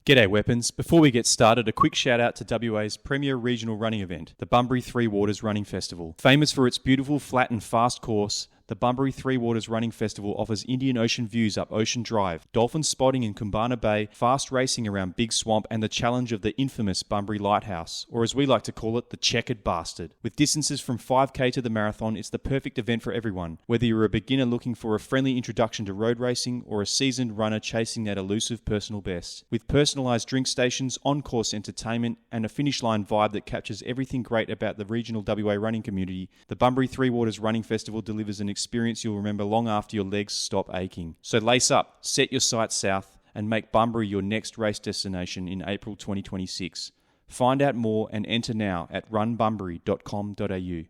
G'day Weapons. Before we get started, a quick shout out to WA's premier regional running event, the Bunbury Three Waters Running Festival. Famous for its beautiful, flat and fast course, the Bunbury Three Waters Running Festival offers Indian Ocean views up Ocean Drive, dolphin spotting in Koombana Bay, fast racing around Big Swamp, and the challenge of the infamous Bunbury Lighthouse, or as we like to call it, the CHECKERED BASTARD. With distances from 5k to the marathon, it's the perfect event for everyone, whether you're a beginner looking for a friendly introduction to road racing or a seasoned runner chasing that elusive personal best. With personalised drink stations, on-course entertainment, and a finish line vibe that captures everything great about the regional WA running community, the Bunbury Three Waters Running Festival delivers an experience you'll remember long after your legs stop aching. So lace up, set your sights south, and make Bunbury your next race destination in April 2026. Find out more and enter now at runbunbury.com.au.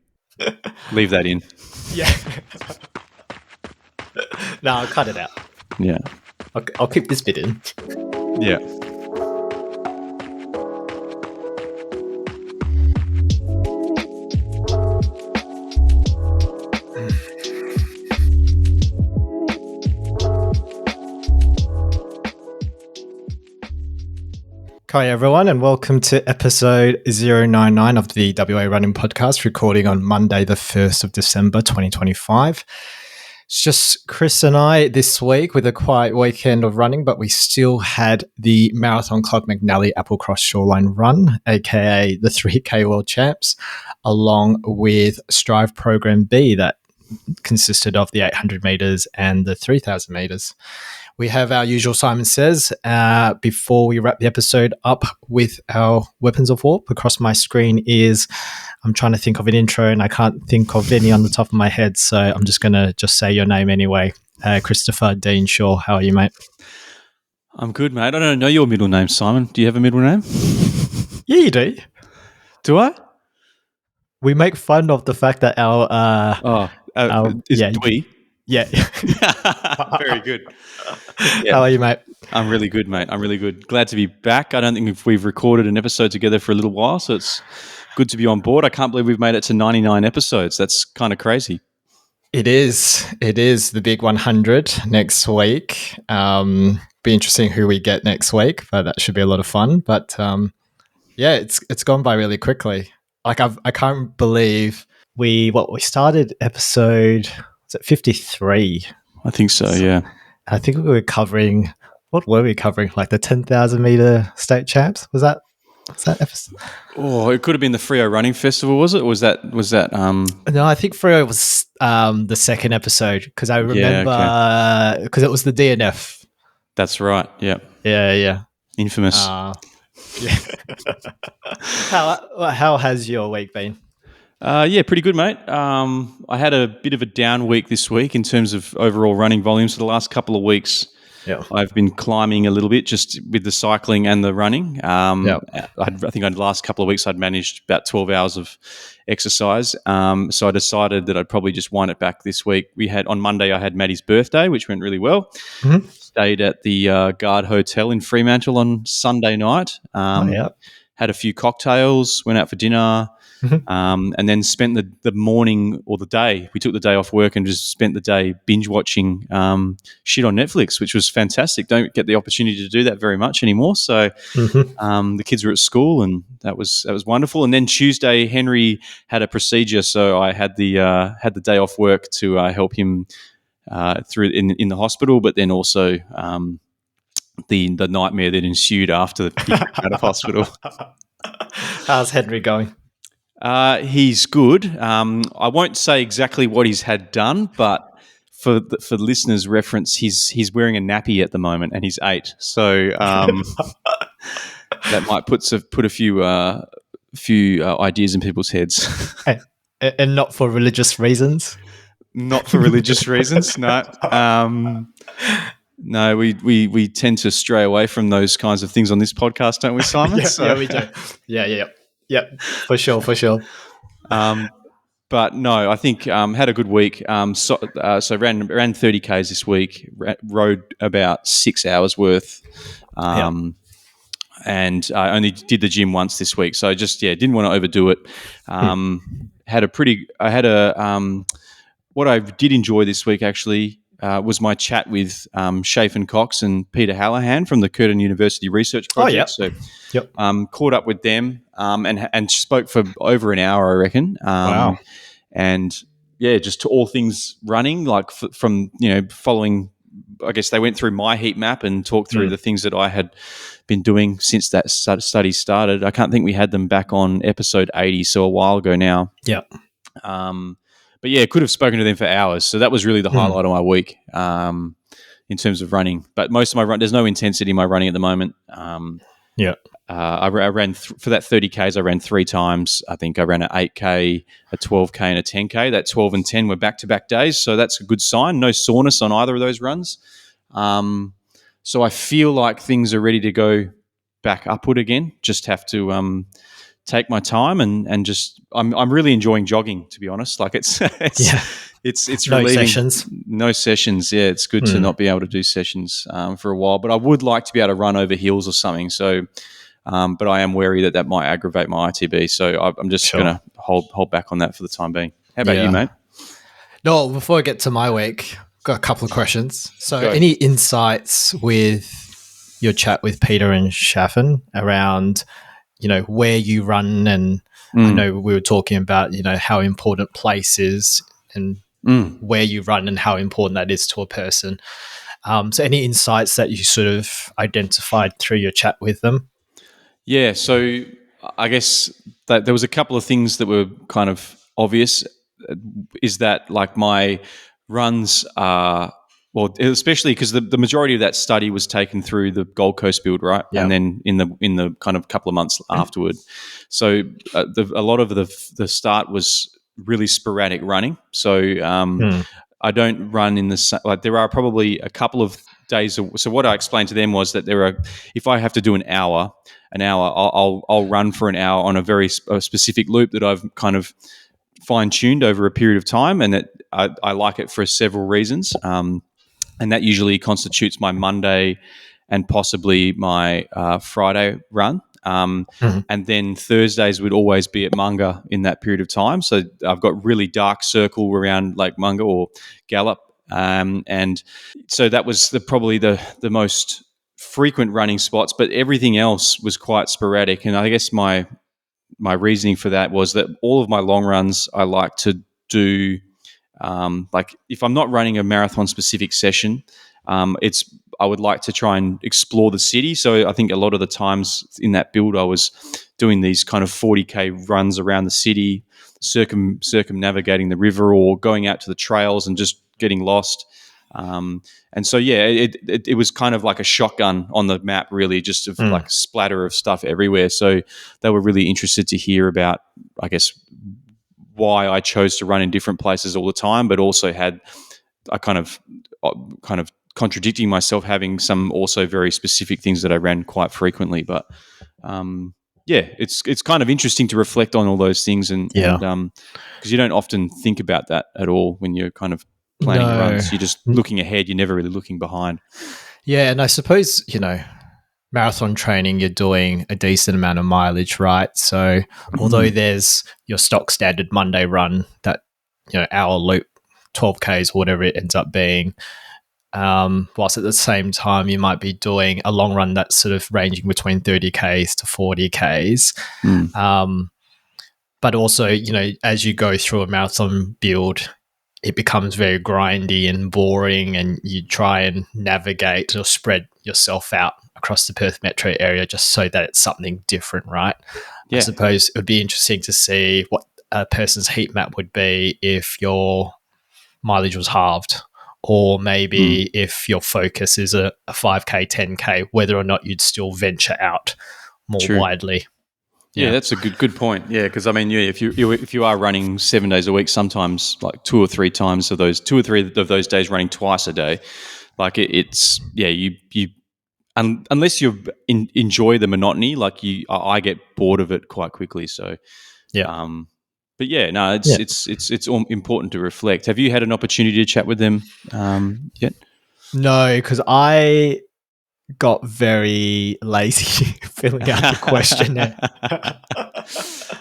Leave that in. Yeah. No, I'll cut it out. Yeah. I'll keep this bit in. Yeah. Hi everyone, and welcome to episode 099 of the WA Running Podcast, recording on Monday the 1st of December 2025. It's just Chris and I this week with a quiet weekend of running, but we still had the Marathon Club McNally Applecross Shoreline run, aka the 3K World Champs, along with Strive Program B that consisted of the 800 metres and the 3,000 metres. We have our usual Simon Says before we wrap the episode up with our weapons of war. Across my screen is, I'm trying to think of an intro and I can't think of any on the top of my head, so I'm just going to say your name anyway. Christopher Dean Shaw, how are you, mate? I'm good, mate. I don't know your middle name, Simon. Do you have a middle name? Yeah, you do. Do I? We make fun of the fact that is it Dwee? Yeah. Very good. Yeah. How are you, mate? I'm really good, mate. I'm really good. Glad to be back. I don't think we've recorded an episode together for a little while, so it's good to be on board. I can't believe we've made it to 99 episodes. That's kind of crazy. It is the big 100 next week. Be interesting who we get next week, but that should be a lot of fun. But yeah, it's gone by really quickly. Like I can't believe we started episode, was it 53? I think so, yeah. I think we were covering, what were we covering? Like the 10,000 metre state champs? Was that episode? Oh, it could have been the Freo Running Festival, was it? Or was that? No, I think Freo was the second episode because I remember because it was the DNF. That's right. Yeah. Yeah. Infamous. Yeah. How has your week been? Yeah, pretty good, mate. I had a bit of a down week this week in terms of overall running volumes for the last couple of weeks. Yeah. I've been climbing a little bit just with the cycling and the running. I think the last couple of weeks I'd managed about 12 hours of exercise. So I decided that I'd probably just wind it back this week. On Monday, I had Maddie's birthday, which went really well. Mm-hmm. Stayed at the Guard Hotel in Fremantle on Sunday night. Had a few cocktails, went out for dinner. Mm-hmm. And then spent the morning or the day. We took the day off work and just spent the day binge watching shit on Netflix, which was fantastic. Don't get the opportunity to do that very much anymore. So the kids were at school, and that was wonderful. And then Tuesday, Henry had a procedure, so I had the day off work to help him through in the hospital, but then also the nightmare that ensued after he came out of hospital. How's Henry going? He's good. I won't say exactly what he's had done, but for the listeners' reference, he's wearing a nappy at the moment, and he's 8. So that might put a few ideas in people's heads. And not for religious reasons. Not for religious reasons. No. No, we tend to stray away from those kinds of things on this podcast, don't we, Simon? Yeah, we do. Yeah, for sure. But no, I think had a good week. So ran 30 Ks this week. Rode about 6 hours worth, and I only did the gym once this week. So just didn't want to overdo it. What I did enjoy this week actually was my chat with Shaphan Cox and Peter Hallahan from the Curtin University Research Project. Caught up with them and spoke for over an hour, I reckon. Wow. And yeah, just to all things running, like from following. I guess they went through my heat map and talked through the things that I had been doing since that study started. I can't think we had them back on episode 80, so a while ago now. Yeah. But yeah, could have spoken to them for hours. So that was really the highlight of my week in terms of running. But most of my run, there's no intensity in my running at the moment. I ran for that 30Ks, I ran 3 times. I think I ran an 8K, a 12K, and a 10K. That 12 and 10 were back-to-back days, so that's a good sign. No soreness on either of those runs. So I feel like things are ready to go back upward again. Just have to take my time and just I'm really enjoying jogging, to be honest. Like it's no relieving. sessions. No sessions. Yeah, it's good to not be able to do sessions for a while. But I would like to be able to run over hills or something. So, but I am wary that might aggravate my ITB. So I'm just going to hold back on that for the time being. How about you, mate? No, before I get to my week, got a couple of questions. So, any insights with your chat with Peter and Shaphan around, where you run? And I know we were talking about, how important place is and where you run and how important that is to a person. So any insights that you sort of identified through your chat with them? Yeah, so I guess that there was a couple of things that were kind of obvious. Is that like my runs are, well, especially because the majority of that study was taken through the Gold Coast build, right? Yeah. And then in the kind of couple of months afterward. So a lot of the start was really sporadic running. So I don't run in the like. There are probably a couple of days. So what I explained to them was that if I have to do an hour, I'll run for an hour on a very specific loop that I've kind of fine-tuned over a period of time, and I like it for several reasons. And that usually constitutes my Monday and possibly my Friday run. And then Thursdays would always be at Munga in that period of time. So I've got really dark circle around Lake Munga or Gallup. And so that was probably the most frequent running spots, but everything else was quite sporadic. And I guess my reasoning for that was that all of my long runs I like to do, like if I'm not running a marathon specific session, I would like to try and explore the city. So I think a lot of the times in that build, I was doing these kind of 40K runs around the city, circumnavigating the river or going out to the trails and just getting lost. And so, yeah, it was kind of like a shotgun on the map, really, just of like a splatter of stuff everywhere. So they were really interested to hear about, I guess, why I chose to run in different places all the time, but also had a kind of contradicting myself, having some also very specific things that I ran quite frequently. But yeah, it's kind of interesting to reflect on all those things, and because you don't often think about that at all when you're kind of planning runs. You're just looking ahead. You're never really looking behind. Yeah, and I suppose marathon training, you're doing a decent amount of mileage, right? So although there's your stock standard Monday run, that hour loop, 12Ks or whatever it ends up being, whilst at the same time you might be doing a long run that's sort of ranging between 30Ks to 40Ks. But also, as you go through a marathon build, it becomes very grindy and boring, and you try and navigate or spread yourself out across the Perth metro area just so that it's something different, right? Yeah. I suppose it would be interesting to see what a person's heat map would be if your mileage was halved, or maybe if your focus is a 5K, 10K, whether or not you'd still venture out more widely. Yeah, that's a good point. Yeah, because I mean, if you are running 7 days a week, sometimes like 2 or 3 times of those 2 or 3 of those days running twice a day, like you unless you enjoy the monotony, like I get bored of it quite quickly. So but yeah, no, it's all important to reflect. Have you had an opportunity to chat with them yet? No, because I got very lazy filling out the questionnaire.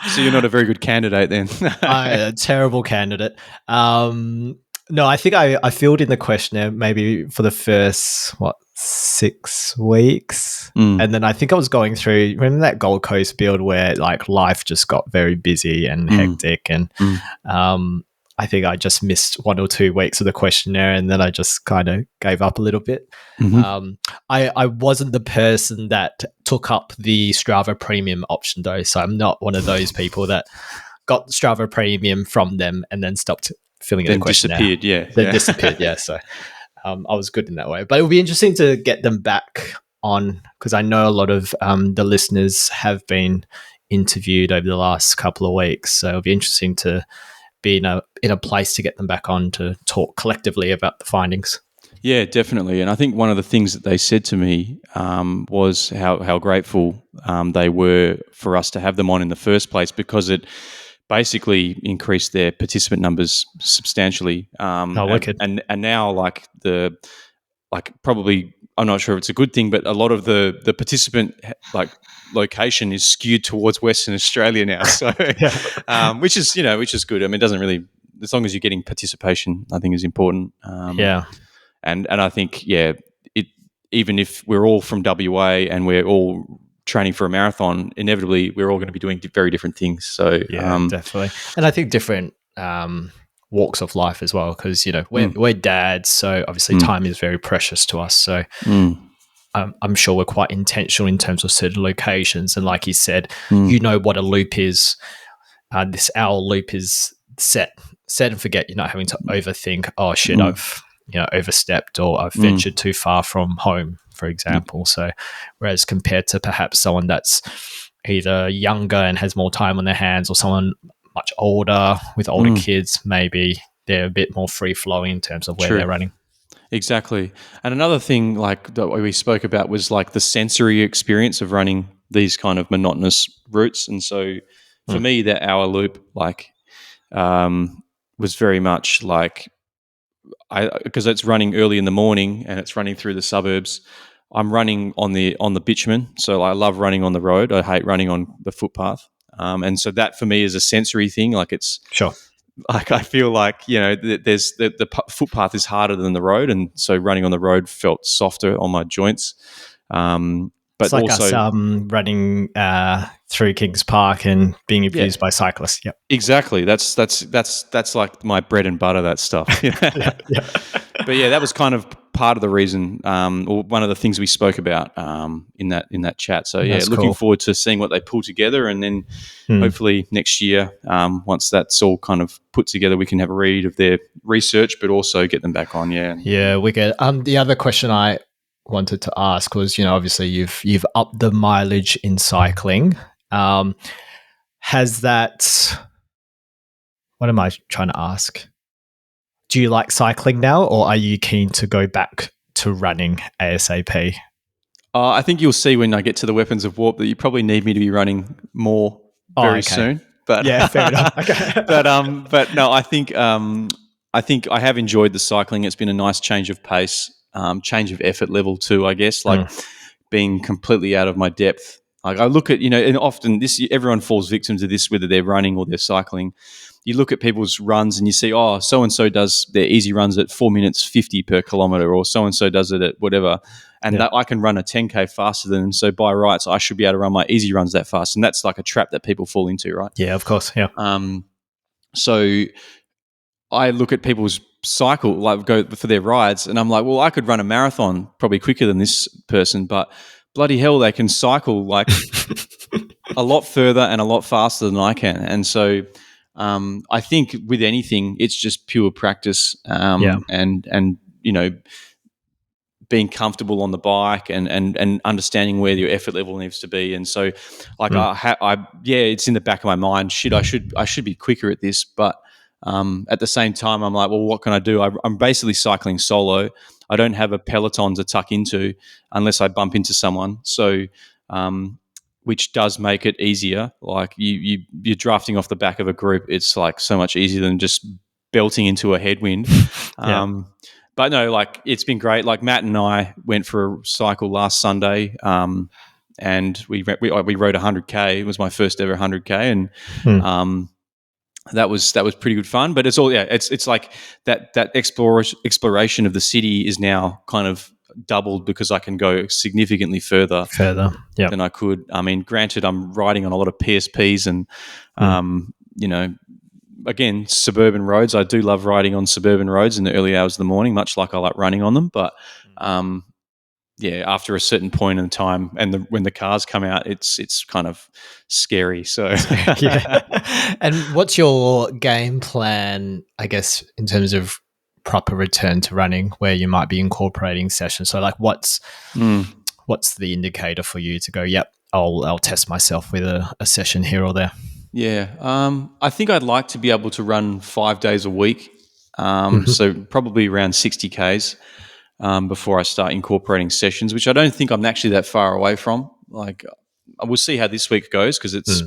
So you're not a very good candidate then. A terrible candidate. No, No, I think I filled in the questionnaire maybe for the first 6 weeks, and then I think I was going through. Remember that Gold Coast build where like life just got very busy and hectic, and I think I just missed 1 or 2 weeks of the questionnaire, and then I just kind of gave up a little bit. I wasn't the person that took up the Strava Premium option though, so I'm not one of those people that got Strava Premium from them and then stopped filling in the questionnaire. Disappeared, yeah. So I was good in that way. But it would be interesting to get them back on, because I know a lot of the listeners have been interviewed over the last couple of weeks. So it'll be interesting to be in a place to get them back on to talk collectively about the findings. Yeah, definitely. And I think one of the things that they said to me was how grateful they were for us to have them on in the first place, because it basically increased their participant numbers substantially. Wicked. And now probably, I'm not sure if it's a good thing, but a lot of the participant location is skewed towards Western Australia now. So which is good. I mean, it doesn't really, as long as you're getting participation, I think is important. And I think, even if we're all from WA and we're all training for a marathon, inevitably we're all going to be doing very different things. So definitely. And I think different walks of life as well, because we're dads, so obviously time is very precious to us. So I'm sure we're quite intentional in terms of certain locations. And like you said, what a loop is. This hour loop is set and forget. You're not having to overthink, oh shit, I've overstepped, or I've ventured too far from home, for example. So whereas compared to perhaps someone that's either younger and has more time on their hands, or someone much older with older kids, maybe they're a bit more free flowing in terms of where they're running. Exactly. And another thing that we spoke about was the sensory experience of running these kind of monotonous routes. And so for me, that hour loop was very much because it's running early in the morning and it's running through the suburbs. I'm running on the bitumen, so I love running on the road. I hate running on the footpath, and so that for me is a sensory thing. It's sure. I feel there's the footpath is harder than the road, and so running on the road felt softer on my joints. But it's like also us running through Kings Park and being abused by cyclists. Yep. Exactly. That's like my bread and butter, that stuff. But that was kind of part of the reason, or one of the things we spoke about in that chat. So that's looking cool. forward to seeing what they pull together, and then hopefully next year, once that's all kind of put together, we can have a read of their research, but also get them back on. Yeah, wicked. The other question I wanted to ask was, obviously you've upped the mileage in cycling. Has that? What am I trying to ask? Do you like cycling now, or are you keen to go back to running ASAP? I think you'll see when I get to the weapons of warp that you probably need me to be running more very soon. But yeah, fair enough. Okay. but no, I think I have enjoyed the cycling. It's been a nice change of pace, change of effort level too, I guess. Being completely out of my depth. I look at, and often everyone falls victim to this, whether they're running or they're cycling. You look at people's runs and you see, so-and-so does their easy runs at 4 minutes 50 per kilometre, or so-and-so does it at whatever. And that I can run a 10K faster than them. So by rights, I should be able to run my easy runs that fast. And that's like a trap that people fall into, right? Yeah, of course. Yeah. So I look at people's cycle, go for their rides, and I'm like, well, I could run a marathon probably quicker than this person, but bloody hell, they can cycle a lot further and a lot faster than I can. And so I think with anything, it's just pure practice and being comfortable on the bike and understanding where your effort level needs to be. And so it's in the back of my mind, shit, I should be quicker at this, but at the same time, I'm like, well, what can I do? I'm basically cycling solo. I don't have a peloton to tuck into unless I bump into someone. So, which does make it easier. Like you're drafting off the back of a group. It's like so much easier than just belting into a headwind. But no, it's been great. Like Matt and I went for a cycle last Sunday, and we rode 100K. It was my first ever 100K, and that was pretty good fun. But it's all it's like that exploration of the city is now kind of doubled because I can go significantly further than I could. I mean, granted, I'm riding on a lot of PSPs and again, suburban roads. I do love riding on suburban roads in the early hours of the morning, much like I like running on them. But after a certain point in time, and when the cars come out, it's kind of scary. So, And what's your game plan, I guess, in terms of proper return to running, where you might be incorporating sessions? So, like, what's the indicator for you to go? Yep, I'll test myself with a session here or there. Yeah, I think I'd like to be able to run 5 days a week, so probably around 60 Ks. Before I start incorporating sessions, which I don't think I'm actually that far away from. Like, we'll see how this week goes because it's,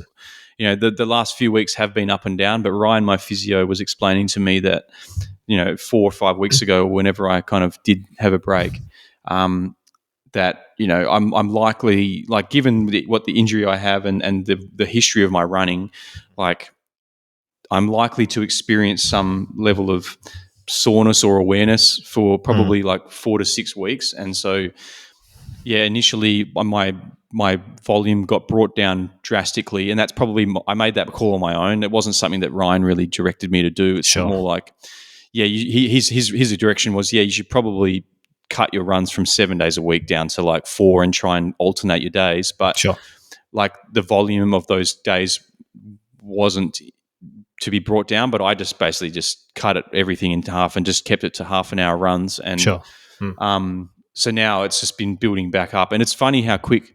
the last few weeks have been up and down. But Ryan, my physio, was explaining to me that, 4 or 5 weeks ago, whenever I kind of did have a break, that I'm likely, like, given what the injury I have and the history of my running, like, I'm likely to experience some level of soreness or awareness for probably like 4 to 6 weeks. And so, initially my volume got brought down drastically, and that's probably, I made that call on my own. It wasn't something that Ryan really directed me to do. It's more like, his direction was, you should probably cut your runs from 7 days a week down to like 4 and try and alternate your days. But like the volume of those days wasn't to be brought down, but I just basically just cut everything into half and just kept it to half an hour runs. And so now it's just been building back up. And it's funny how quick,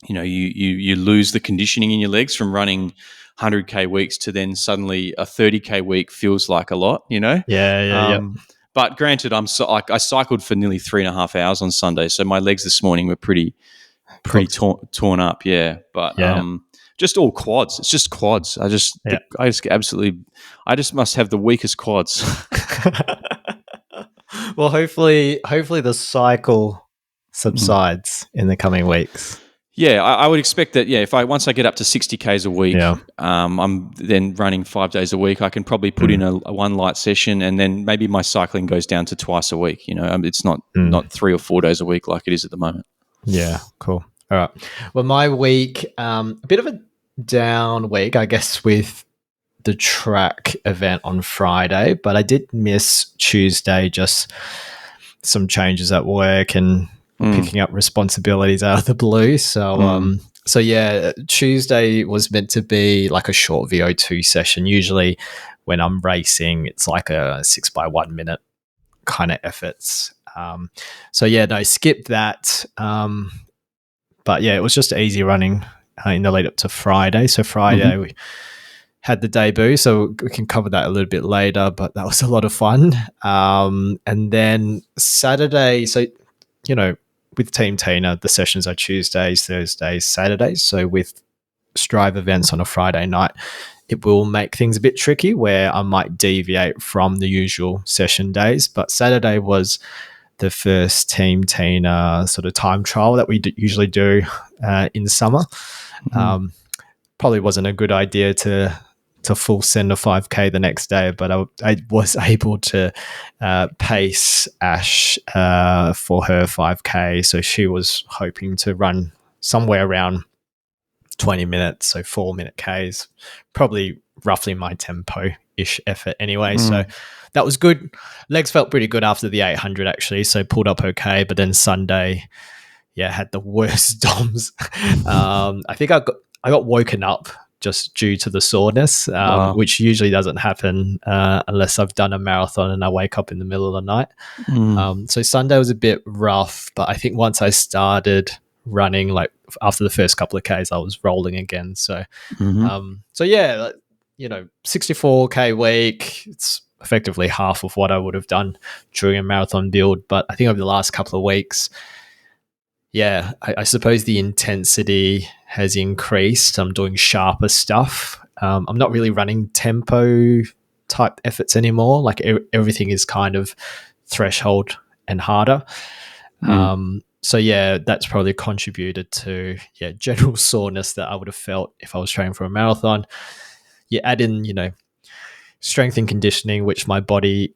you lose the conditioning in your legs from running 100K weeks to then suddenly a 30K week feels like a lot, But granted, I cycled for nearly 3.5 hours on Sunday, so my legs this morning were pretty torn up, But just all quads. It's just quads. I just must have the weakest quads. Well, hopefully the cycle subsides in the coming weeks. Yeah, I would expect that. Yeah, once I get up to 60 Ks a week, I'm then running 5 days a week. I can probably put in a one light session, and then maybe my cycling goes down to twice a week. It's not 3 or 4 days a week like it is at the moment. Yeah, cool. All right. Well, my week, a bit of a down week, I guess, with the track event on Friday, but I did miss Tuesday, just some changes at work and picking up responsibilities out of the blue. So, Tuesday was meant to be like a short VO2 session. Usually when I'm racing, it's like a 6 by 1 minute kind of efforts. Skip that. But it was just easy running in the lead up to Friday. So Friday we had the debut, so we can cover that a little bit later, but that was a lot of fun. And then Saturday, so, with Team Tina, the sessions are Tuesdays, Thursdays, Saturdays. So with Strive events on a Friday night, it will make things a bit tricky where I might deviate from the usual session days. But Saturday was the first Team Tina sort of time trial that we usually do in summer. Probably wasn't a good idea to full send a 5K the next day, but I was able to pace Ash for her 5K. So she was hoping to run somewhere around 20 minutes, so 4-minute Ks, probably roughly my tempo-ish effort anyway. So that was good. Legs felt pretty good after the 800 actually, so pulled up okay. But then Sunday, had the worst DOMs. I think I got woken up just due to the soreness, which usually doesn't happen unless I've done a marathon and I wake up in the middle of the night. So Sunday was a bit rough, but I think once I started running, like after the first couple of Ks, I was rolling again. So, 64K week, it's effectively half of what I would have done during a marathon build. But I think over the last couple of weeks, I suppose the intensity has increased. I'm doing sharper stuff. I'm not really running tempo type efforts anymore. Like everything is kind of threshold and harder. That's probably contributed to general soreness that I would have felt if I was training for a marathon. You add in, strength and conditioning, which my body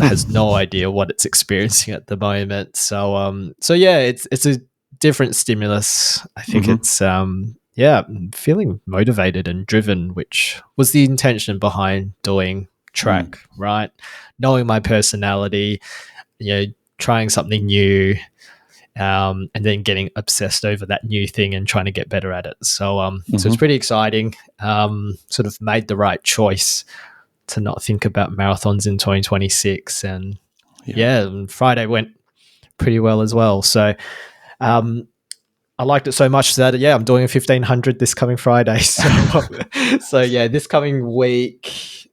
has no idea what it's experiencing at the moment. So yeah, it's a different stimulus. I think it's I'm feeling motivated and driven, which was the intention behind doing track, right? Knowing my personality, trying something new, and then getting obsessed over that new thing and trying to get better at it. So so it's pretty exciting. Sort of made the right choice to not think about marathons in 2026. And Friday went pretty well as well. So I liked it so much that, I'm doing a 1500 this coming Friday. So this coming week,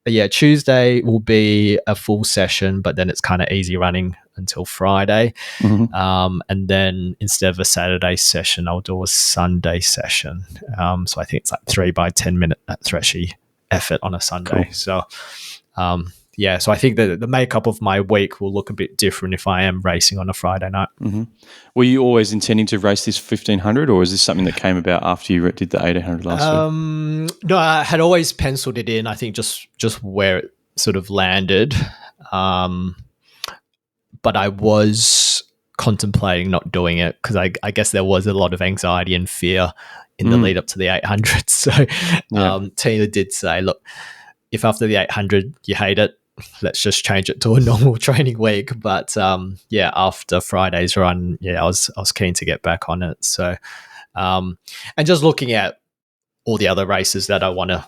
Tuesday will be a full session, but then it's kind of easy running until Friday. And then instead of a Saturday session, I'll do a Sunday session. So I think it's like 3 by 10 minute threshy effort on a Sunday. Cool. So so I think that the makeup of my week will look a bit different if I am racing on a Friday night. Were you always intending to race this 1500, or is this something that came about after you did the 1800 last week? No, I had always penciled it in. I think just where it sort of landed. But I was contemplating not doing it because I guess there was a lot of anxiety and fear in the lead up to the 800. So Tina did say, look, if after the 800 you hate it, let's just change it to a normal training week. But after Friday's run, I was keen to get back on it. So and just looking at all the other races that I want to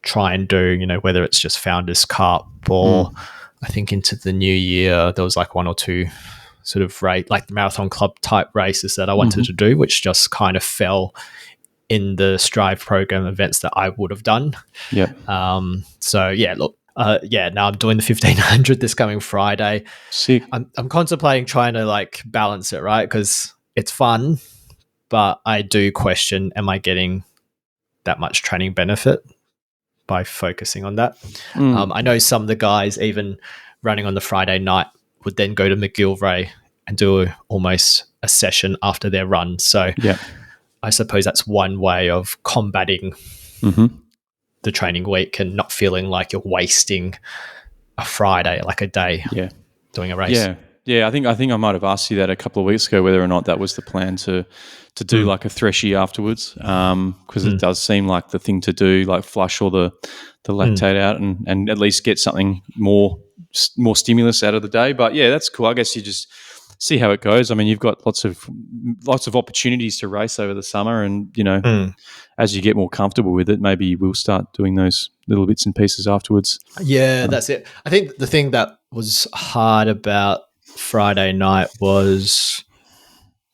try and do, whether it's just Founders Cup or I think into the new year, there was like one or two sort of like the Marathon Club type races that I wanted to do, which just kind of fell in the Strive program events that I would have done. Yeah. Now I'm doing the 1500 this coming Friday. Sick. I'm contemplating trying to like balance it, right? Because it's fun, but I do question, am I getting that much training benefit by focusing on that? I know some of the guys, even running on the Friday night, would then go to McGillivray and do almost a session after their run. So I suppose that's one way of combating the training week and not feeling like you're wasting a Friday, like a day doing a race. Yeah, I think I might have asked you that a couple of weeks ago, whether or not that was the plan to do like a threshy afterwards, because it does seem like the thing to do, like flush all the lactate out and at least get something more stimulus out of the day. But yeah, that's cool. I guess you just see how it goes. I mean, you've got lots of opportunities to race over the summer, and as you get more comfortable with it, maybe you will start doing those little bits and pieces afterwards. Yeah, that's it. I think the thing that was hard about Friday night was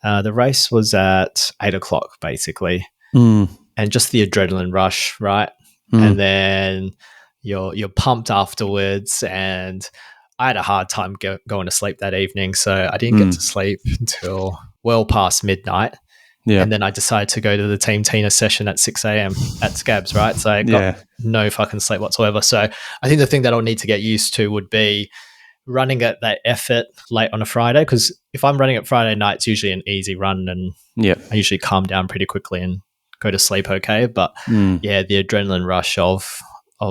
the race was at 8:00 basically, and just the adrenaline rush, right? And then you're pumped afterwards, and I had a hard time going to sleep that evening, so I didn't get to sleep until well past midnight. Yeah. And then I decided to go to the Team Tina session at 6 a.m. at Scabs, right? So I got no fucking sleep whatsoever. So I think the thing that I'll need to get used to would be running at that effort late on a Friday, because if I'm running at Friday night, it's usually an easy run, and I usually calm down pretty quickly and go to sleep okay. But the adrenaline rush of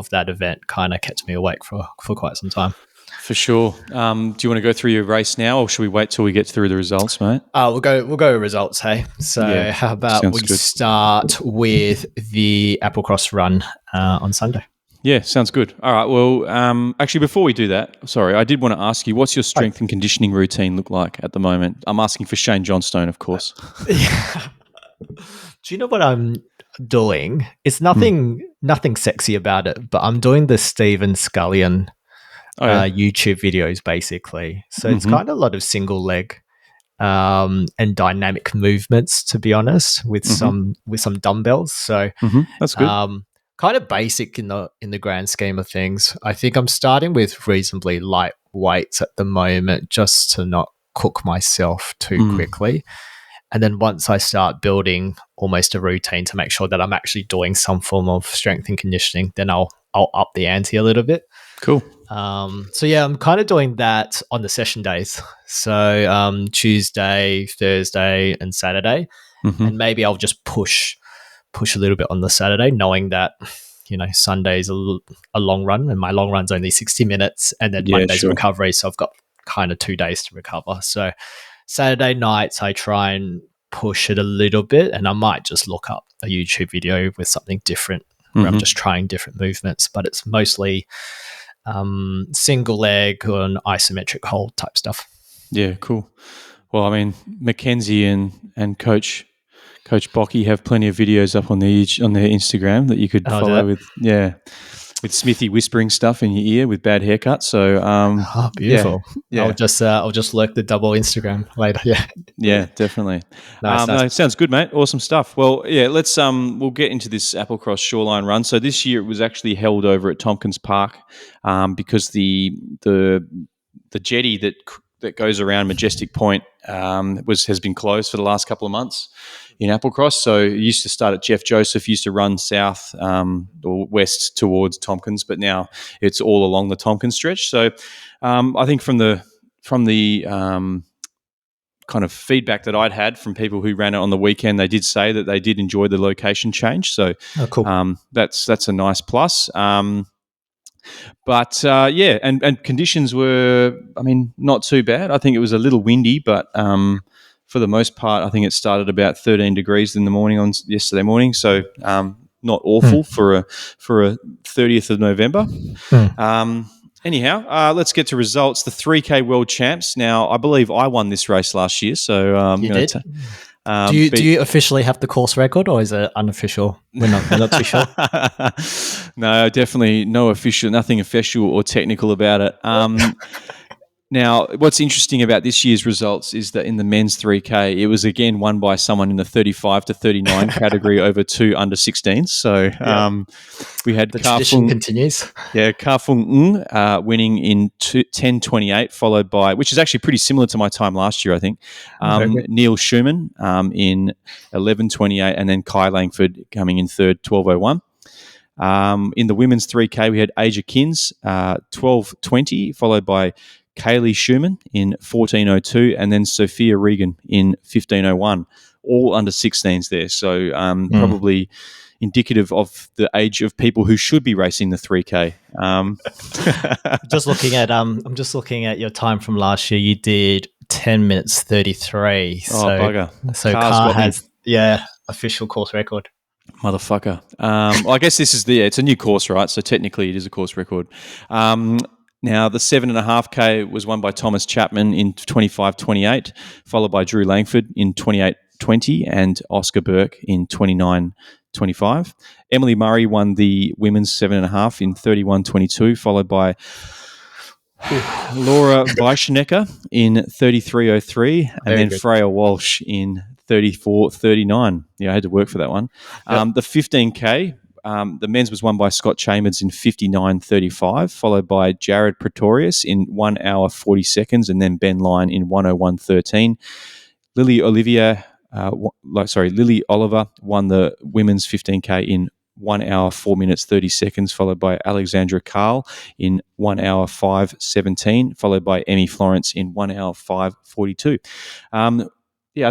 that event kind of kept me awake for quite some time. For sure. Do you want to go through your race now, or should we wait till we get through the results, mate? We'll go results, hey? So how about we start with the Applecross run on Sunday? Yeah, sounds good. All right. Well, actually, before we do that, sorry, I did want to ask you, what's your strength and conditioning routine look like at the moment? I'm asking for Shane Johnstone, of course. Do you know what I'm doing? It's nothing sexy about it, but I'm doing the Stephen Scullion YouTube videos basically. So it's kind of a lot of single leg and dynamic movements, to be honest, with some dumbbells. So that's good. Kind of basic in the grand scheme of things. I think I'm starting with reasonably light weights at the moment, just to not cook myself too quickly. And then once I start building almost a routine to make sure that I'm actually doing some form of strength and conditioning, then I'll up the ante a little bit. Cool. So yeah, I'm kind of doing that on the session days. So Tuesday, Thursday, and Saturday, and maybe I'll just push a little bit on the Saturday, knowing that Sunday's a long run, and my long run's only 60 minutes, and then Yeah, Monday's sure. a recovery, so I've got kind of 2 days to recover. So Saturday nights I try and push it a little bit, and I might just look up a YouTube video with something different where I'm just trying different movements, but it's mostly single leg or an isometric hold type stuff. Yeah, cool. Well, I mean, Mackenzie and Coach Bocky have plenty of videos up on their Instagram that you could follow with Smithy whispering stuff in your ear with bad haircuts. So, beautiful. Yeah. I'll just lurk the double Instagram later. Yeah. Yeah, definitely. Nice. No, sounds good, mate. Awesome stuff. Well, yeah, let's we'll get into this Applecross Shoreline run. So this year it was actually held over at Tompkins Park because the jetty that goes around Majestic Point has been closed for the last couple of months in Applecross. So it used to start at Jeff Joseph, used to run south or west towards Tompkins, but now it's all along the Tompkins stretch. So I think from the kind of feedback that I'd had from people who ran it on the weekend, they did say that they did enjoy the location change. So cool. That's a nice plus. But and conditions were, I mean, not too bad. I think it was a little windy, but for the most part, I think it started about 13 degrees in the morning on yesterday morning. So not awful for a 30th of November. Anyhow, let's get to results. The 3K World Champs. Now, I believe I won this race last year. So you did? Do you officially have the course record, or is it unofficial? We're not too sure. No, definitely nothing official or technical about it. Now, what's interesting about this year's results is that in the men's 3K, it was again won by someone in the 35 to 39 category over 2 under 16s. So we had the tradition continues. Yeah, Ka-Fung winning in 10:28, followed by, which is actually pretty similar to my time last year, I think. Neil Schumann in 11:28, and then Kai Langford coming in third, 12:01. In the women's 3K, we had Aja Kins, 12:20, followed by Kaylee Schumann in 14:02, and then Sophia Regan in 15:01, all under 16s there. So probably indicative of the age of people who should be racing the 3K. I'm just looking at your time from last year. You did 10 minutes 33. Oh, bugger. So Car has official course record. Motherfucker. I guess this is it's a new course, right? So technically it is a course record. Now, the 7.5K was won by Thomas Chapman in 25:28, followed by Drew Langford in 28:20 and Oscar Burke in 29:25. Emily Murray won the women's 7.5 in 31:22, followed by Laura Weischenecker in 33:03, and then Freya Walsh in 34:39. Yeah, I had to work for that one. The 15K, the men's was won by Scott Chambers in 59:35, followed by Jared Pretorius in 1 hour 40 seconds, and then Ben Lyne in 1:01:13. Lily Oliver won the women's 15K in 1 hour 4 minutes 30 seconds, followed by Alexandra Carl in 1 hour 5:17, followed by Emmy Florence in 1 hour 5:42. I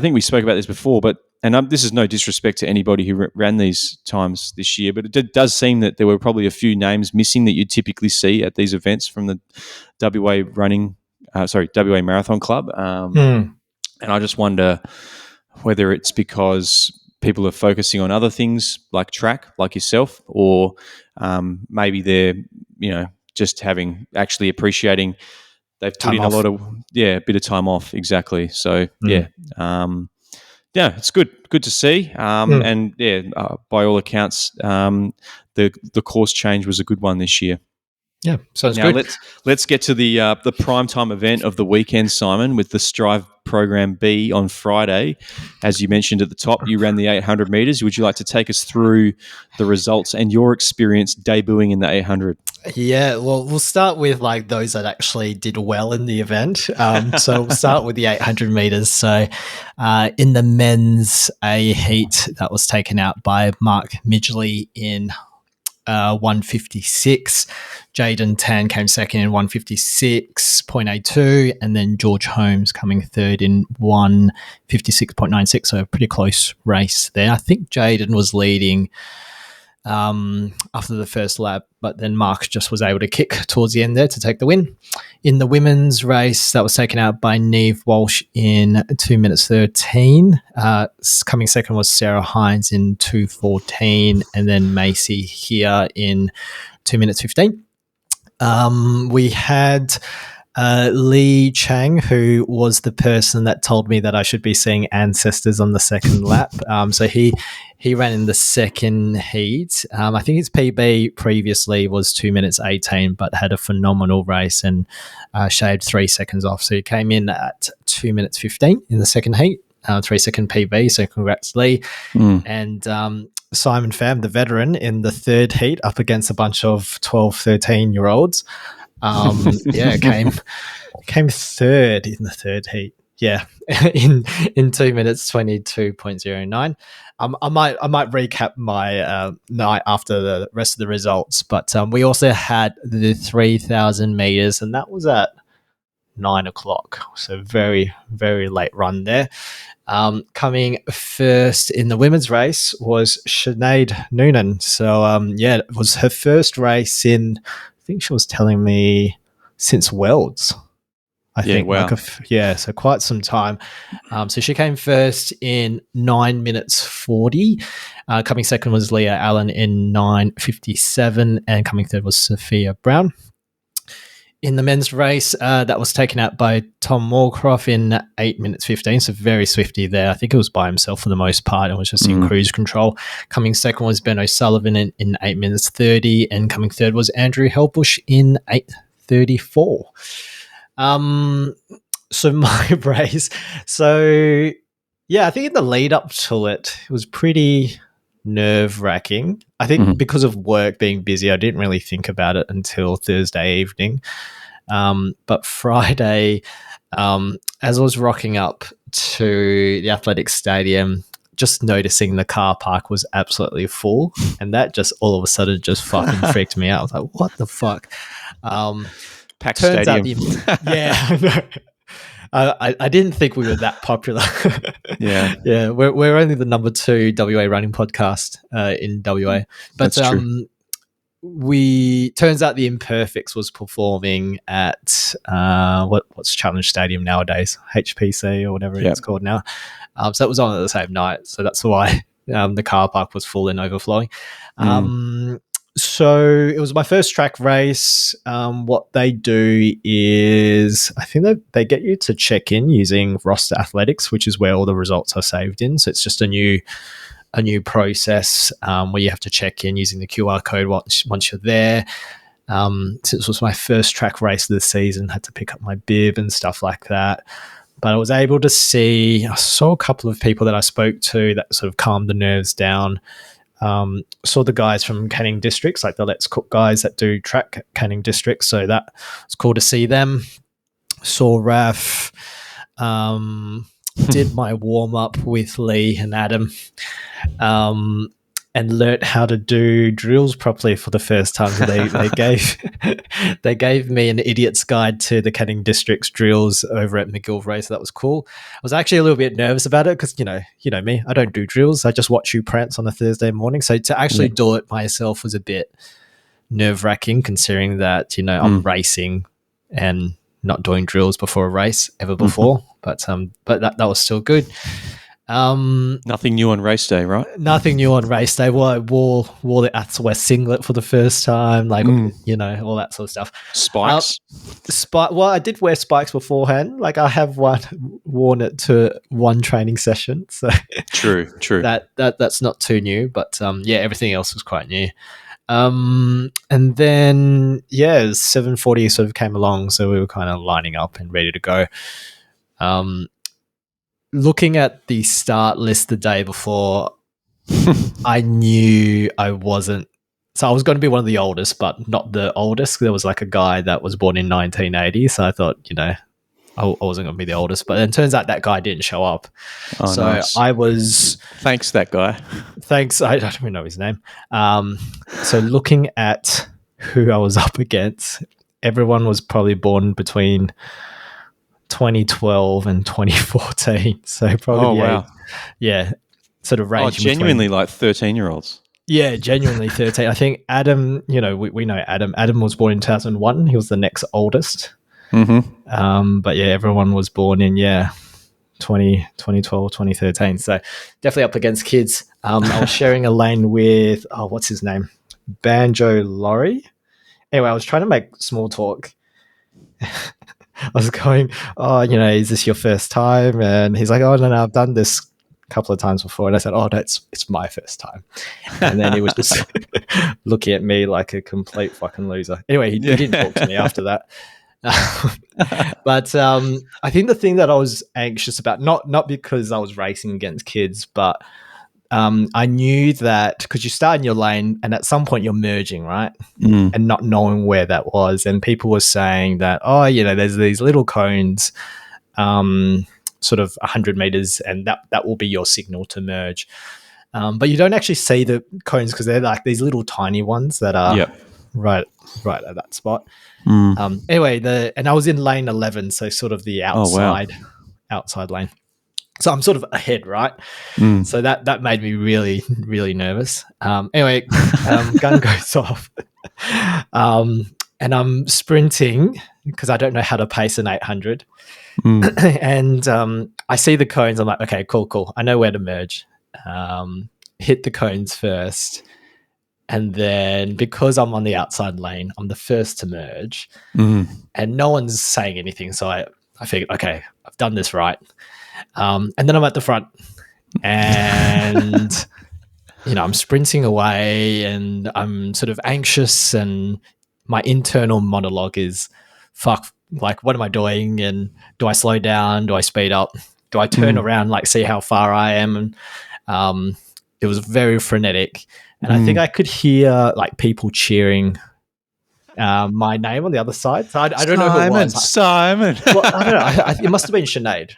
think we spoke about this before, and this is no disrespect to anybody who ran these times this year, but it does seem that there were probably a few names missing that you typically see at these events from the WA Marathon Club. And I just wonder whether it's because people are focusing on other things like track, like yourself, or maybe they're, just actually appreciating they've put in a lot of, a bit of time off. Exactly. So, it's good to see. And by all accounts, the course change was a good one this year. Yeah, sounds now good. Let's get to the primetime event of the weekend, Simon, with the Strive Program B on Friday. As you mentioned at the top, you ran the 800 meters. Would you like to take us through the results and your experience debuting in the 800? Yeah, well, we'll start with those that actually did well in the event. So we'll start with the 800 meters. So in the men's A heat, that was taken out by Mark Midgley in 1:56. Jaden Tan came second in 1:56.82, and then George Holmes coming third in 1:56.96. So a pretty close race there. I think Jaden was leading after the first lap, but then Mark just was able to kick towards the end there to take the win. In the women's race, that was taken out by Neve Walsh in 2 minutes 13. Coming second was Sarah Hines in 2:14, and then Macy here in 2 minutes 15. We had Lee Chang, who was the person that told me that I should be seeing ancestors on the second lap. So he ran in the second heat. I think his PB previously was 2 minutes 18, but had a phenomenal race and shaved 3 seconds off. So he came in at 2 minutes 15 in the second heat, 3 second PB. So congrats, Lee. And Simon Pham, the veteran, in the third heat up against a bunch of 12, 13-year-olds. Came third in the third heat. Yeah, in 2 minutes 22.09. I might recap my night after the rest of the results, but we also had the 3,000 meters, and that was at 9 o'clock. So very, very late run there. Coming first in the women's race was Sinead Noonan. So it was her first race in, I think she was telling me, since Wells. I think. Wow. So quite some time. So she came first in 9 minutes 40. Coming second was Leah Allen in 9:57, and coming third was Sophia Brown. In the men's race, that was taken out by Tom Moorcroft in 8 minutes 15, so very swifty there. I think it was by himself for the most part and was just in cruise control. Coming second was Ben O'Sullivan in 8 minutes 30, and coming third was Andrew Helbush in 8:34. So my race. So, I think in the lead up to it, it was pretty nerve-wracking. I think because of work being busy, I didn't really think about it until Thursday evening. But Friday, as I was rocking up to the athletics stadium, just noticing the car park was absolutely full, and that just all of a sudden just fucking freaked me out. I was like, what the fuck? Packed stadium. I know. I didn't think we were that popular. Yeah. We're only the number 2 WA running podcast in WA, but That's true. Turns out the Imperfects was performing at what's Challenge Stadium nowadays, HPC or whatever it's called now. So that was on at the same night, so that's why the car park was full and overflowing. So it was my first track race. What they do is, I think they get you to check in using Roster Athletics, which is where all the results are saved in. So it's just a new process where you have to check in using the QR code once you're there. Since it was my first track race of the season, had to pick up my bib and stuff like that. But I was able to I saw a couple of people that I spoke to that sort of calmed the nerves down. Saw the guys from Canning Districts, like the Let's Cook guys that do track at Canning Districts. So that was cool to see them. Saw Raf. Did my warm up with Lee and Adam. And learnt how to do drills properly for the first time. So they gave me an idiot's guide to the Canning District's drills over at McGillivray, so that was cool. I was actually a little bit nervous about it because, you know me, I don't do drills. I just watch you prance on a Thursday morning. So to actually do it myself was a bit nerve-wracking, considering that, I'm racing and not doing drills before a race ever before. But that was still good. Nothing new on race day, right? Nothing new on race day. Well, I wore the Atsawest singlet for the first time, all that sort of stuff. Spikes? Well, I did wear spikes beforehand. Like, I have worn it to one training session. So True. That's not too new, but everything else was quite new. And then 7:40 sort of came along, so we were kind of lining up and ready to go. Looking at the start list the day before, I knew I wasn't. So I was going to be one of the oldest, but not the oldest. There was like a guy that was born in 1980. So I thought, I wasn't going to be the oldest. But then it turns out that guy didn't show up. Oh, so nice. I was. Thanks, that guy. Thanks. I don't even know his name. So looking at who I was up against, everyone was probably born between 2012 and 2014, so probably sort of range. Genuinely like 13-year-olds. Yeah, genuinely 13. I think Adam, we know Adam. Adam was born in 2001. He was the next oldest. But yeah, everyone was born in, 2012, 2013. So definitely up against kids. I was sharing a lane with, what's his name? Banjo Laurie. Anyway, I was trying to make small talk. I was going, is this your first time? And he's like, oh, no, I've done this a couple of times before. And I said, it's my first time. And then he was just looking at me like a complete fucking loser. Anyway, he didn't talk to me after that. But I think the thing that I was anxious about, not because I was racing against kids, but I knew that because you start in your lane and at some point you're merging, right? And not knowing where that was. And people were saying that, there's these little cones, sort of 100 meters, and that will be your signal to merge. But you don't actually see the cones because they're like these little tiny ones that are right at that spot. Anyway, and I was in lane 11, so sort of the outside lane. So I'm sort of ahead, right? So that made me really, really nervous. Anyway, gun goes off. And I'm sprinting because I don't know how to pace an 800. And I see the cones. I'm like, okay, cool. I know where to merge. Hit the cones first. And then because I'm on the outside lane, I'm the first to merge. And no one's saying anything. So I figured, okay, I've done this right. And then I'm at the front. And, I'm sprinting away and I'm sort of anxious. And my internal monologue is, fuck, like, what am I doing? And do I slow down? Do I speed up? Do I turn around, like, see how far I am? And it was very frenetic. And I think I could hear like people cheering my name on the other side. So I don't know who it was. Simon. Well, I don't know. It must have been Sinead.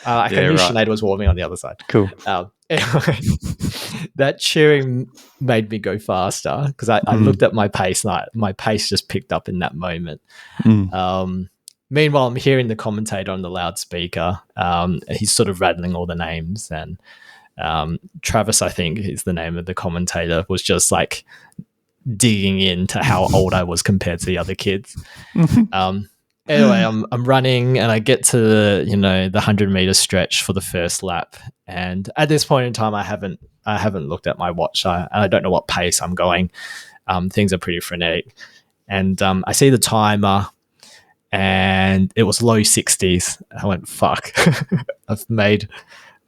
I knew Sinead was warming on the other side. Cool. Anyway, that cheering made me go faster because I looked at my pace and my pace just picked up in that moment. Meanwhile, I'm hearing the commentator on the loudspeaker. He's sort of rattling all the names, and Travis, I think is the name of the commentator, was just like digging into how old I was compared to the other kids. Anyway, I'm running and I get to the 100-meter stretch for the first lap, and at this point in time, I haven't looked at my watch. I don't know what pace I'm going. Things are pretty frenetic, and I see the timer, and it was low 60s. I went, fuck, I've made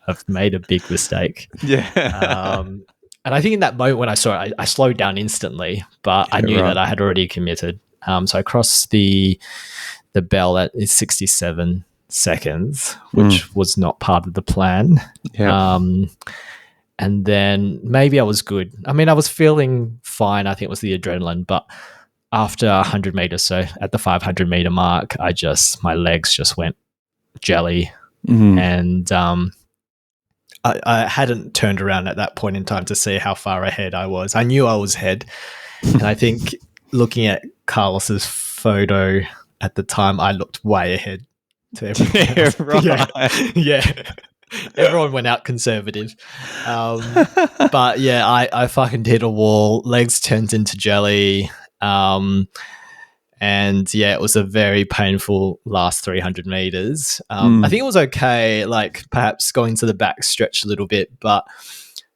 a big mistake. Yeah. And I think in that moment when I saw it, I slowed down instantly, but I knew that I had already committed. So I crossed the bell at 67 seconds, which was not part of the plan. Yeah. And then maybe I was good. I mean, I was feeling fine. I think it was the adrenaline, but after 100 meters, so at the 500 meter mark, my legs just went jelly. And I hadn't turned around at that point in time to see how far ahead I was. I knew I was ahead. And I think looking at Carlos's photo at the time, I looked way ahead to everyone else. Yeah. Everyone went out conservative. But yeah, I fucking hit a wall. Legs turned into jelly. And yeah, it was a very painful last 300 meters. I think it was okay, like perhaps going to the back stretch a little bit, but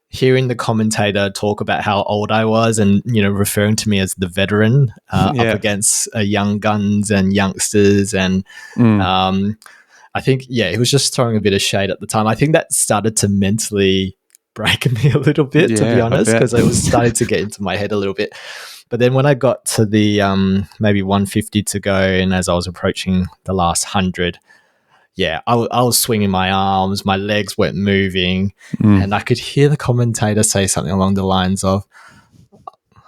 hearing the commentator talk about how old I was and, referring to me as the veteran up against young guns and youngsters. And I think, it was just throwing a bit of shade at the time. I think that started to mentally break me a little bit, to be honest, because it was starting to get into my head a little bit. But then when I got to the maybe 150 to go, and as I was approaching the last 100, I was swinging my arms, my legs weren't moving, and I could hear the commentator say something along the lines of,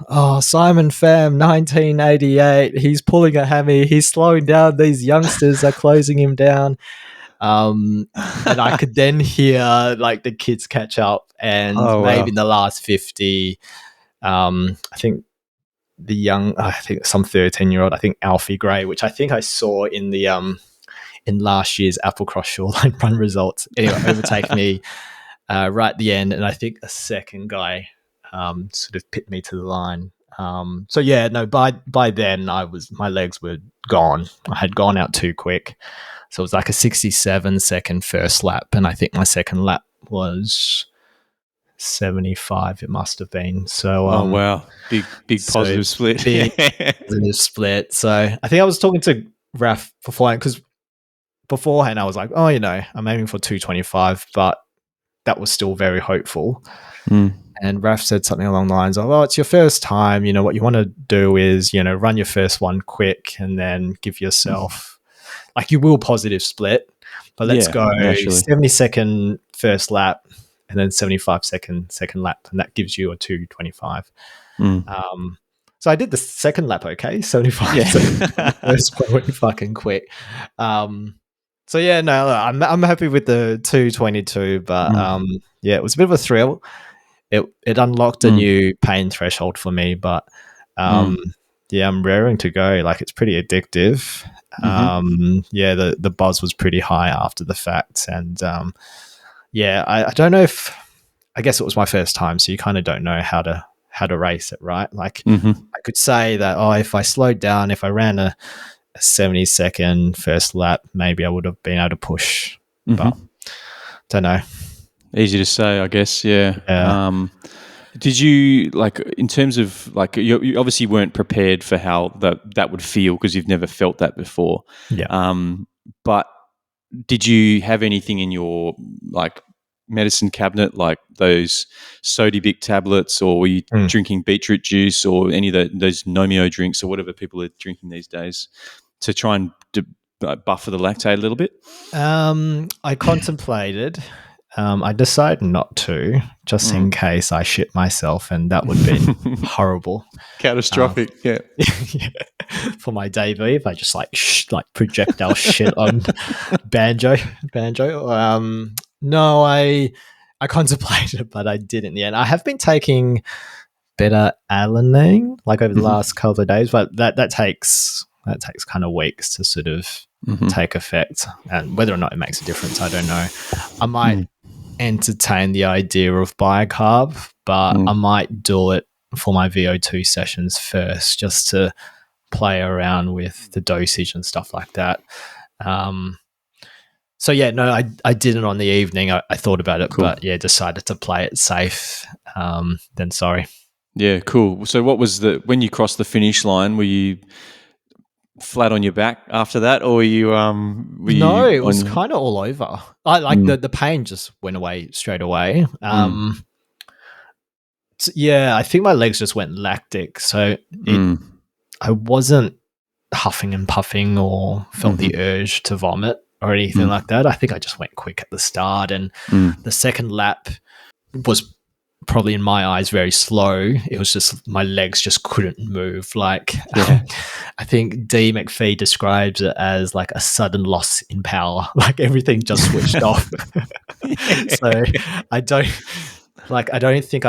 "Oh, Simon Pham, 1988, he's pulling a hammy, he's slowing down, these youngsters are closing him down." And I could then hear like the kids catch up, and maybe in the last 50, I think some 13-year-old, I think Alfie Gray, which I think I saw in the in last year's Applecross Shoreline run results. Anyway, overtake me right at the end, and I think a second guy sort of pit me to the line. So yeah, no, by then my legs were gone. I had gone out too quick. So it was like a 67-second first lap, and I think my second lap was 75. It must have been. So oh wow, big positive split. Big positive split. So I think I was talking to Raf beforehand, because beforehand I was like, oh, I'm aiming for 225, but that was still very hopeful. And Raf said something along the lines of, oh, it's your first time. What you want to do is, run your first one quick and then give yourself, like, you will positive split, but let's go naturally. 70-second first lap and then 75-second second lap, and that gives you a 225. So I did the second lap okay, 75. Yeah. First one went fucking quick. So yeah, no, I'm happy with the 222, but yeah, it was a bit of a thrill. It unlocked a new pain threshold for me, but yeah, I'm raring to go. Like, it's pretty addictive. Yeah, the buzz was pretty high after the fact, and yeah, I don't know if, I guess it was my first time, so you kind of don't know how to race it, right? Like, I could say that, if I slowed down, if I ran a 70-second first lap, maybe I would have been able to push, but don't know. Easy to say, I guess. Yeah. Did you, like, in terms of, like, you obviously weren't prepared for how that would feel, because you've never felt that before. Yeah. But did you have anything in your, like, medicine cabinet, like those Sodibic tablets, or were you drinking beetroot juice, or any of those Nomeo drinks, or whatever people are drinking these days, to try and buffer the lactate a little bit? I contemplated. I decided not to, just in case I shit myself, and that would be horrible. Catastrophic, yeah. For my debut, if I just like projectile shit on banjo. No, I contemplated, but I did in the end. I have been taking beta alanine, like, over the last couple of days, but that takes kind of weeks to sort of take effect, and whether or not it makes a difference, I don't know. I might entertain the idea of bicarb, but I might do it for my VO2 sessions first, just to play around with the dosage and stuff like that. So yeah, no, I didn't on the evening. I thought about it, but yeah, decided to play it safe. Then sorry. Yeah, cool. So what was when you crossed the finish line, were you flat on your back after that, or were you no, it was kind of all over. The pain just went away straight away. So yeah, I think my legs just went lactic, so I wasn't huffing and puffing or felt the urge to vomit or anything like that. I think I just went quick at the start, and the second lap was probably, in my eyes, very slow. It was just, my legs just couldn't move. Like, I think D. McPhee describes it as like a sudden loss in power. Like, everything just switched off. So I don't think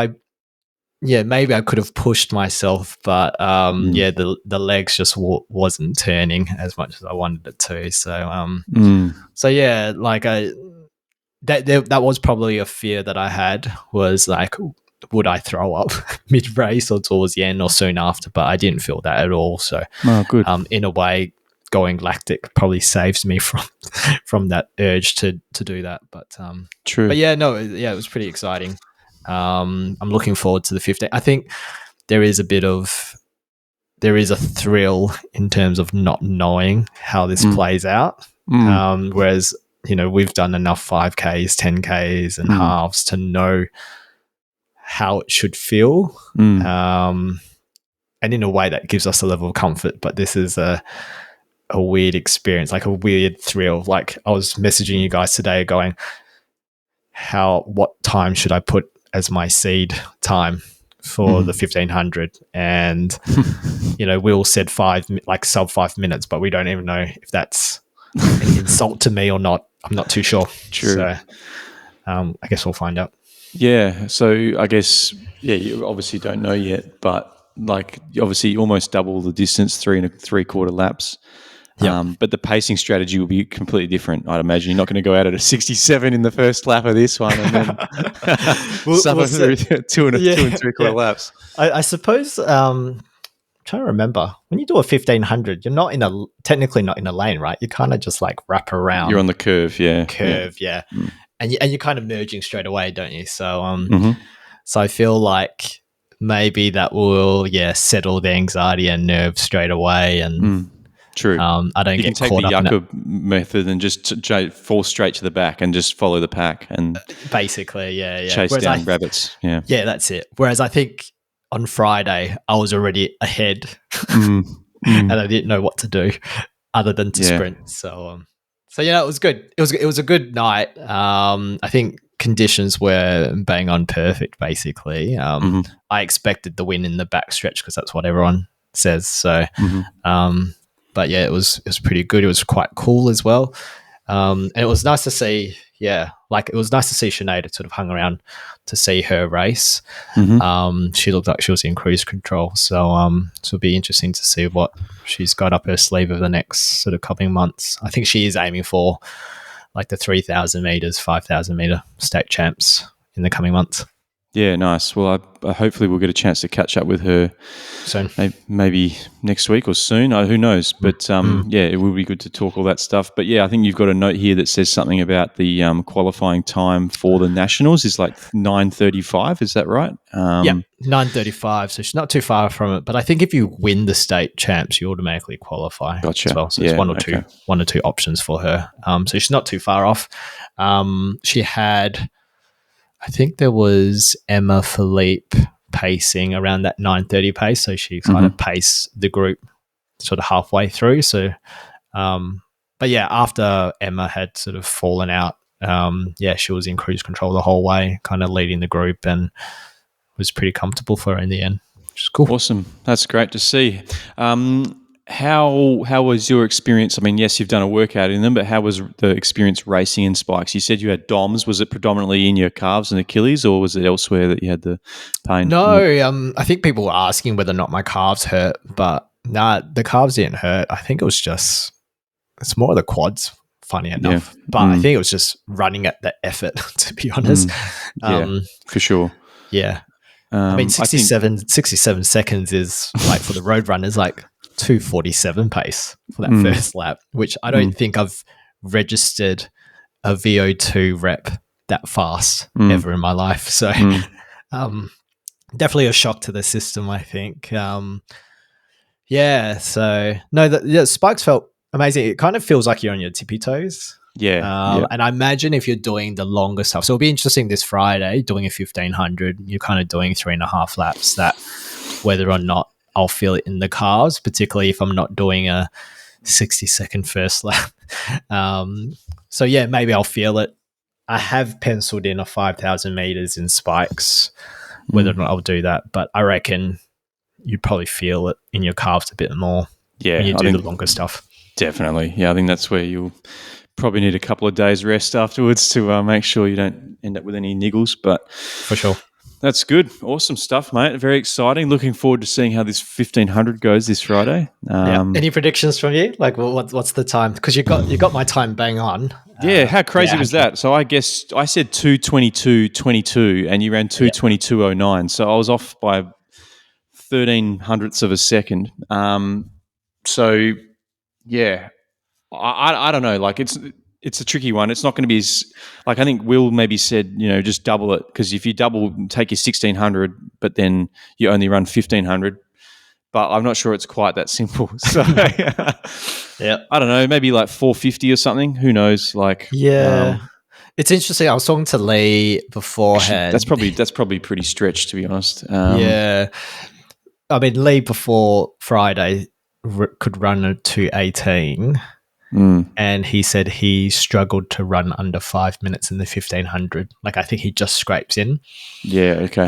maybe I could have pushed myself, but yeah, the legs just wasn't turning as much as I wanted it to. So so yeah, like, that was probably a fear that I had, was like, would I throw up mid-race or towards the end or soon after? But I didn't feel that at all. So good. In a way, going lactic probably saves me from that urge to do that. But true. But yeah, no, yeah, it was pretty exciting. I'm looking forward to the 15. I think there is a thrill in terms of not knowing how this plays out. Whereas, we've done enough 5Ks, 10Ks and halves to know how it should feel. And in a way that gives us a level of comfort. But this is a weird experience, like a weird thrill. Like, I was messaging you guys today going, what time should I put as my seed time for the 1500? And, we all said sub 5 minutes, but we don't even know if that's an insult to me or not. I'm not too sure. True. So I guess we'll find out. Yeah. So I guess, you obviously don't know yet, but like, obviously almost double the distance, 3 3/4 laps. But the pacing strategy will be completely different. I'd imagine you're not going to go out at a 67 in the first lap of this one and then suffer through two and three-quarter laps. I suppose. I'm trying to remember, when you do a 1500, you're not technically not in a lane, right? You kind of just like wrap around. You're on the curve, yeah. And you're kind of merging straight away, don't you? So, so I feel like maybe that will, settle the anxiety and nerves straight away. And true. I don't get caught up in it. You can take the Jakob method and just fall straight to the back and just follow the pack and basically, chase down rabbits. Yeah, that's it. Whereas I think on Friday I was already ahead, and I didn't know what to do other than to sprint. So it was good. It was a good night. I think conditions were bang on perfect. Basically, I expected the win in the backstretch because that's what everyone says. So, but yeah, it was pretty good. It was quite cool as well, and it was nice to see. Yeah, like it was nice to see Sinead sort of hung around to see her race. She looked like she was in cruise control. So it'll be interesting to see what she's got up her sleeve over the next sort of coming months. I think she is aiming for like the 3,000 meters, 5,000 meter state champs in the coming months. Yeah, nice. Well, I hopefully we'll get a chance to catch up with her soon. Maybe next week or soon. Who knows? But it will be good to talk all that stuff. But yeah, I think you've got a note here that says something about the qualifying time for the nationals is like 9:35. Is that right? 9:35. So she's not too far from it. But I think if you win the state champs, you automatically qualify. Gotcha. As well. So it's one or two options for her. So she's not too far off. She had, I think there was Emma Philippe pacing around that 9:30 pace. So she kind of paced the group sort of halfway through. So, but yeah, after Emma had sort of fallen out, she was in cruise control the whole way, kind of leading the group and was pretty comfortable for her in the end, which is cool. Awesome. That's great to see. How was your experience? I mean, yes, you've done a workout in them, but how was the experience racing in spikes? You said you had DOMs. Was it predominantly in your calves and Achilles, or was it elsewhere that you had the pain? No, I think people were asking whether or not my calves hurt, but nah, the calves didn't hurt. I think it was it's more of the quads, funny enough. But I think it was just running at the effort, to be honest. For sure. Yeah. I mean, 67 seconds is like for the road runners, like 2:47 pace for that first lap, which I don't think I've registered a VO2 rep that fast ever in my life. So definitely a shock to the system, I think. So no, the spikes felt amazing. It kind of feels like you're on your tippy toes. And I imagine if you're doing the longer stuff, so it'll be interesting this Friday doing a 1500, you're kind of doing 3.5 laps, that whether or not I'll feel it in the calves, particularly if I'm not doing a 60-second first lap. So yeah, maybe I'll feel it. I have penciled in a 5,000 meters in spikes, whether or not I'll do that, but I reckon you'd probably feel it in your calves a bit more when you do the longer stuff. Definitely. Yeah, I think that's where you'll probably need a couple of days rest afterwards to make sure you don't end up with any niggles. But for sure. That's good. Awesome stuff, mate. Very exciting. Looking forward to seeing how this 1500 goes this Friday. Any predictions from you? Like, what's the time? Because you got my time bang on. How crazy was that? So I guess I said 2:22:22, and you ran 2:22:09. So I was off by 13 hundredths of a second. I don't know. Like it's a tricky one. It's not going to be as, like, I think Will maybe said, just double it, because if you double, take your 1600, but then you only run 1500. But I'm not sure it's quite that simple. So I don't know, maybe like 450 or something. Who knows? Like it's interesting. I was talking to Lee beforehand. That's probably pretty stretched, to be honest. I mean, Lee before Friday could run a 2:18. And he said he struggled to run under 5 minutes in the 1500. Like, I think he just scrapes in. Yeah, okay.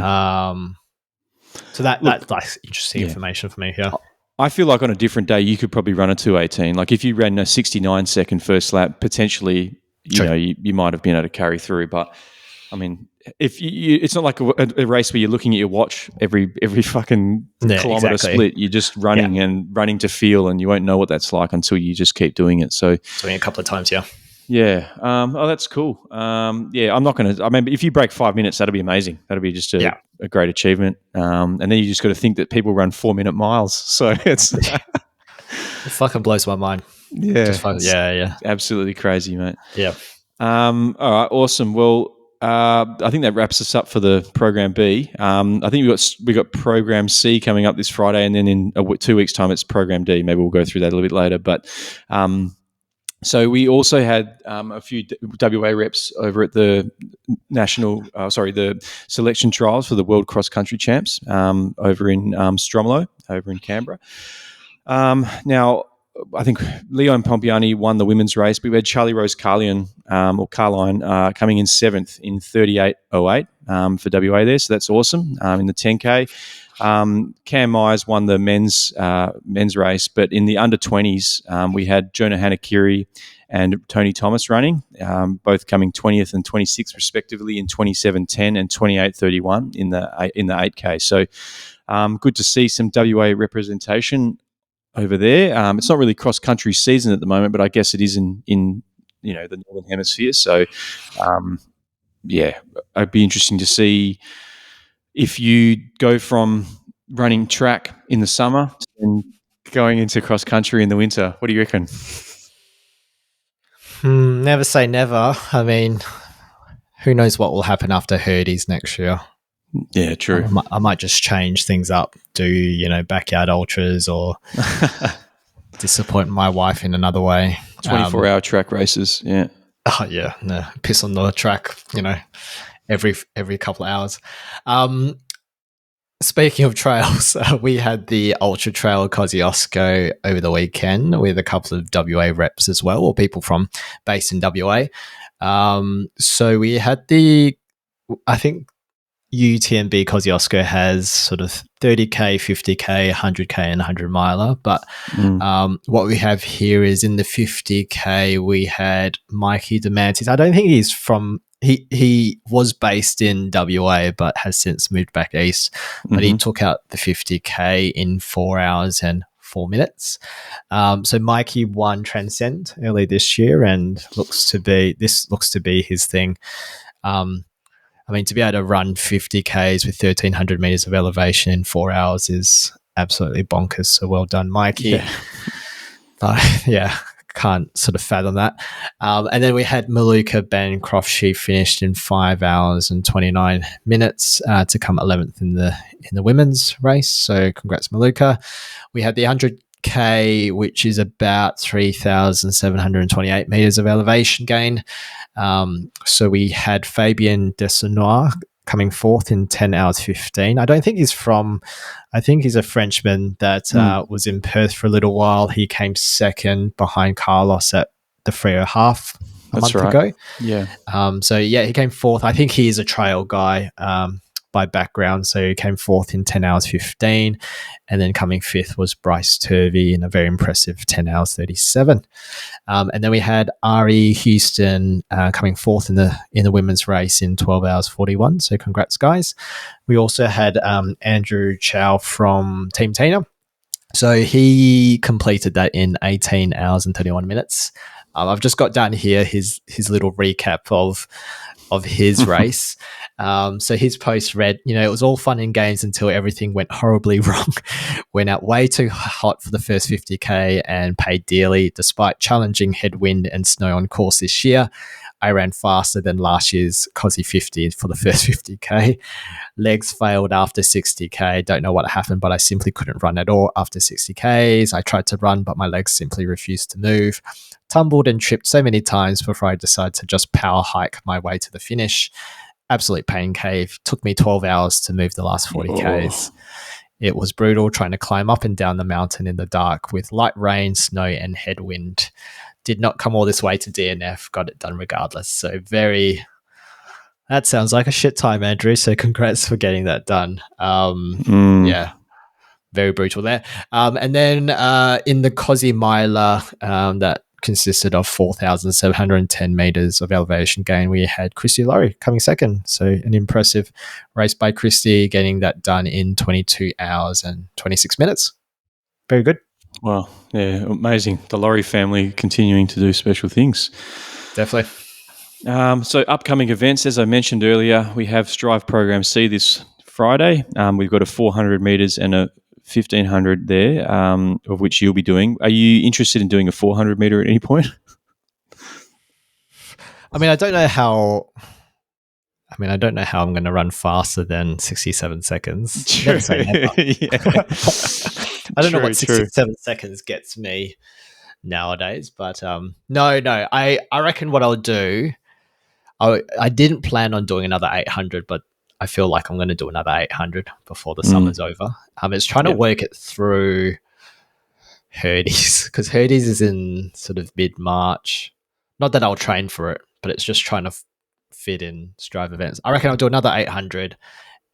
So that's interesting information for me here. I feel like on a different day, you could probably run a 2:18. Like, if you ran a 69-second first lap, potentially, you might have been able to carry through. But, I mean, if it's not like a race where you're looking at your watch every fucking kilometer exactly. split. You're just running and running to feel, and you won't know what that's like until you just keep doing it. So doing it a couple of times, yeah. Yeah. Oh, that's cool. Yeah, I'm not going to. I mean, if you break 5 minutes, that'll be amazing. That'll be just a great achievement. And then you just got to think that people run 4-minute miles. So it's it fucking blows my mind. Yeah. Yeah. Absolutely crazy, mate. Yeah. All right. Awesome. Well, I think that wraps us up for the program B. I think we got program C coming up this Friday, and then in 2 weeks' time, it's program D. Maybe we'll go through that a little bit later, but. So we also had a few WA reps over at the the selection trials for the World Cross Country Champs over in Stromlo, over in Canberra. Now, I think Leon Pompiani won the women's race, but we had Charlie Rose Carline coming in 7th in 38.08 for WA there, so that's awesome in the 10K. Cam Myers won the men's race, but in the under 20s, we had Jonah Hanakiri and Tony Thomas running, both coming 20th and 26th respectively in 27.10 and 28.31 in the 8K. So good to see some WA representation over there. It's not really cross country season at the moment, but I guess it is in the Northern Hemisphere. So it'd be interesting to see if you go from running track in the summer and going into cross country in the winter. What do you reckon? Never say never. I mean, who knows what will happen after Hurdies next year? Yeah, true. I might just change things up, do backyard ultras, or disappoint my wife in another way. 24-hour track races. Yeah. Oh yeah, no, piss on the track. Every couple of hours. Speaking of trails, we had the Ultra Trail Kosciuszko over the weekend with a couple of WA reps as well, or people based in WA. So we had I think UTMB Kosciuszko has sort of 30K, 50K, 100K and 100 miler. But what we have here is in the 50K, we had Mikey Demantis. I don't think he's from... He was based in WA but has since moved back east. But he took out the 50K in 4 hours and 4 minutes. So Mikey won Transcend early this year, and looks to be his thing. I mean, to be able to run 50Ks with 1,300 meters of elevation in 4 hours is absolutely bonkers. So well done, Mikey. Yeah. Can't sort of fathom that. And then we had Maluka Bancroft. She finished in 5 hours and 29 minutes to come 11th in the women's race. So congrats, Maluka. We had the 100K, which is about 3,728 meters of elevation gain. So we had Fabien Desnois coming 4th in 10 hours 15. I think he's a Frenchman that was in Perth for a little while. He came 2nd behind Carlos at the 3.5 a month ago. Yeah. He came 4th. I think he is a trail guy by background. So he came 4th in 10 hours 15. And then coming 5th was Bryce Turvey in a very impressive 10 hours 37. And then we had Ari Houston coming 4th in the women's race in 12 hours 41. So congrats, guys. We also had Andrew Chow from Team Tina. So he completed that in 18 hours and 31 minutes. I've just got down here his little recap of his race. So his post read, it was all fun and games until everything went horribly wrong. Went out way too hot for the first 50K and paid dearly. Despite challenging headwind and snow on course this year, I ran faster than last year's Cosy 50 for the first 50K. Legs failed after 60K. Don't know what happened, but I simply couldn't run at all after 60Ks. I tried to run, but my legs simply refused to move. Tumbled and tripped so many times before I decided to just power hike my way to the finish. Absolute pain cave. Took me 12 hours to move the last 40Ks. It was brutal trying to climb up and down the mountain in the dark with light rain, snow, and headwind. Did not come all this way to DNF. Got it done regardless. So that sounds like a shit time, Andrew. So congrats for getting that done. Yeah. Very brutal there. And then in the Cosy Miler that consisted of 4,710 meters of elevation gain. We had Christy Laurie coming second. So an impressive race by Christy, getting that done in 22 hours and 26 minutes. Very good. Well, yeah, amazing. The Laurie family continuing to do special things. Definitely. So upcoming events, as I mentioned earlier, we have Strive Program C this Friday. We've got a 400 meters and a 1,500 there, of which you'll be doing. Are you interested in doing a 400 meter at any point? I mean, I don't know how I'm going to run faster than 67 seconds. True. Never say never. Yeah. I don't know what 67 seconds gets me nowadays, but no. I reckon what I'll do, I didn't plan on doing another 800, but I feel like I'm going to do another 800 before the summer's over. It's trying to work it through Herdies, because Herdies is in sort of mid-March. Not that I'll train for it, but it's just trying to fit in Strive events. I reckon I'll do another 800,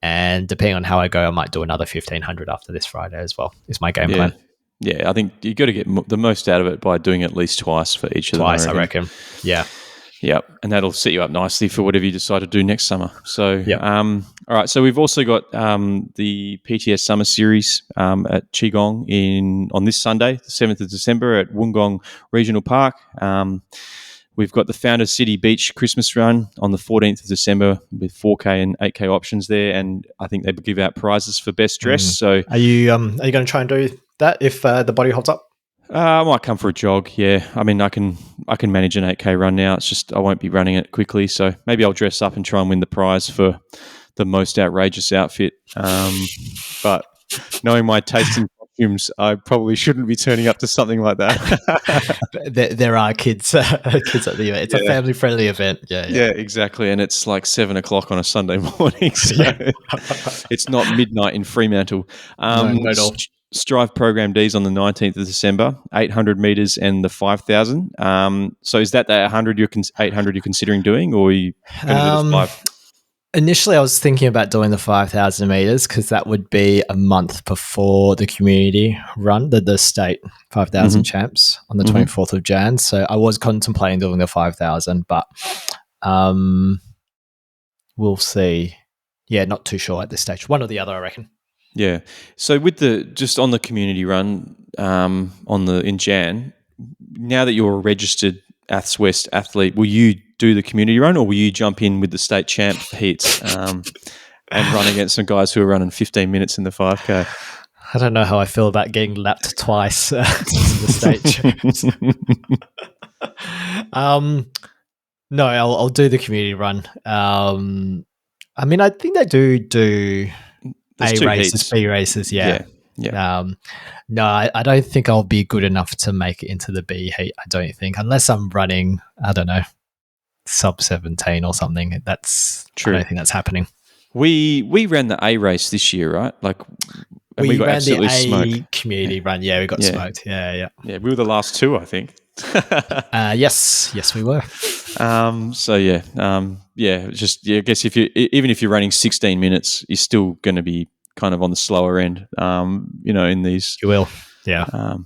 and depending on how I go, I might do another 1,500 after this Friday as well, is my game plan. Yeah, I think you got to get the most out of it by doing at least twice for each of them. Twice, I reckon. Yeah. Yep, and that'll set you up nicely for whatever you decide to do next summer. So, all right. So we've also got the PTS Summer Series at Qigong on this Sunday, the 7th of December at Wollongong Regional Park. We've got the Founders City Beach Christmas Run on the 14th of December with 4K and 8K options there, and I think they give out prizes for best dress. So, are you going to try and do that if the body holds up? I might come for a jog. Yeah, I mean, I can manage an 8K run now. It's just I won't be running it quickly, so maybe I'll dress up and try and win the prize for the most outrageous outfit. But knowing my taste in costumes, I probably shouldn't be turning up to something like that. There are kids at the event. It's a family-friendly event. Yeah, exactly. And it's like 7 o'clock on a Sunday morning, so it's not midnight in Fremantle. No, at all. Strive Program D's on the 19th of December, 800 meters and the 5,000. So is that the 800 you're considering doing, or are you going to do the 5? Initially, I was thinking about doing the 5,000 meters because that would be a month before the community run, the state 5,000 champs on the 24th of Jan. So I was contemplating doing the 5,000, but we'll see. Yeah, not too sure at this stage. One or the other, I reckon. Yeah. So with just on the community run in Jan, now that you're a registered Aths West athlete, will you do the community run, or will you jump in with the state champ heats and run against some guys who are running 15 minutes in the 5K? I don't know how I feel about getting lapped twice in the state champs. No, I'll do the community run. I mean, I think they do There's A two races, heats. B races, yeah. No, I don't think I'll be good enough to make it into the B heat. I don't think, unless I'm running, I don't know, sub 17 or something. That's true. I don't think that's happening. We ran the A race this year, right? Like we got ran absolutely the A smoked. community run. Yeah, we got smoked. Yeah. Yeah, we were the last two, I think. Yes, we were. I guess even if you're running 16 minutes, you're still going to be kind of on the slower end, in these. You will.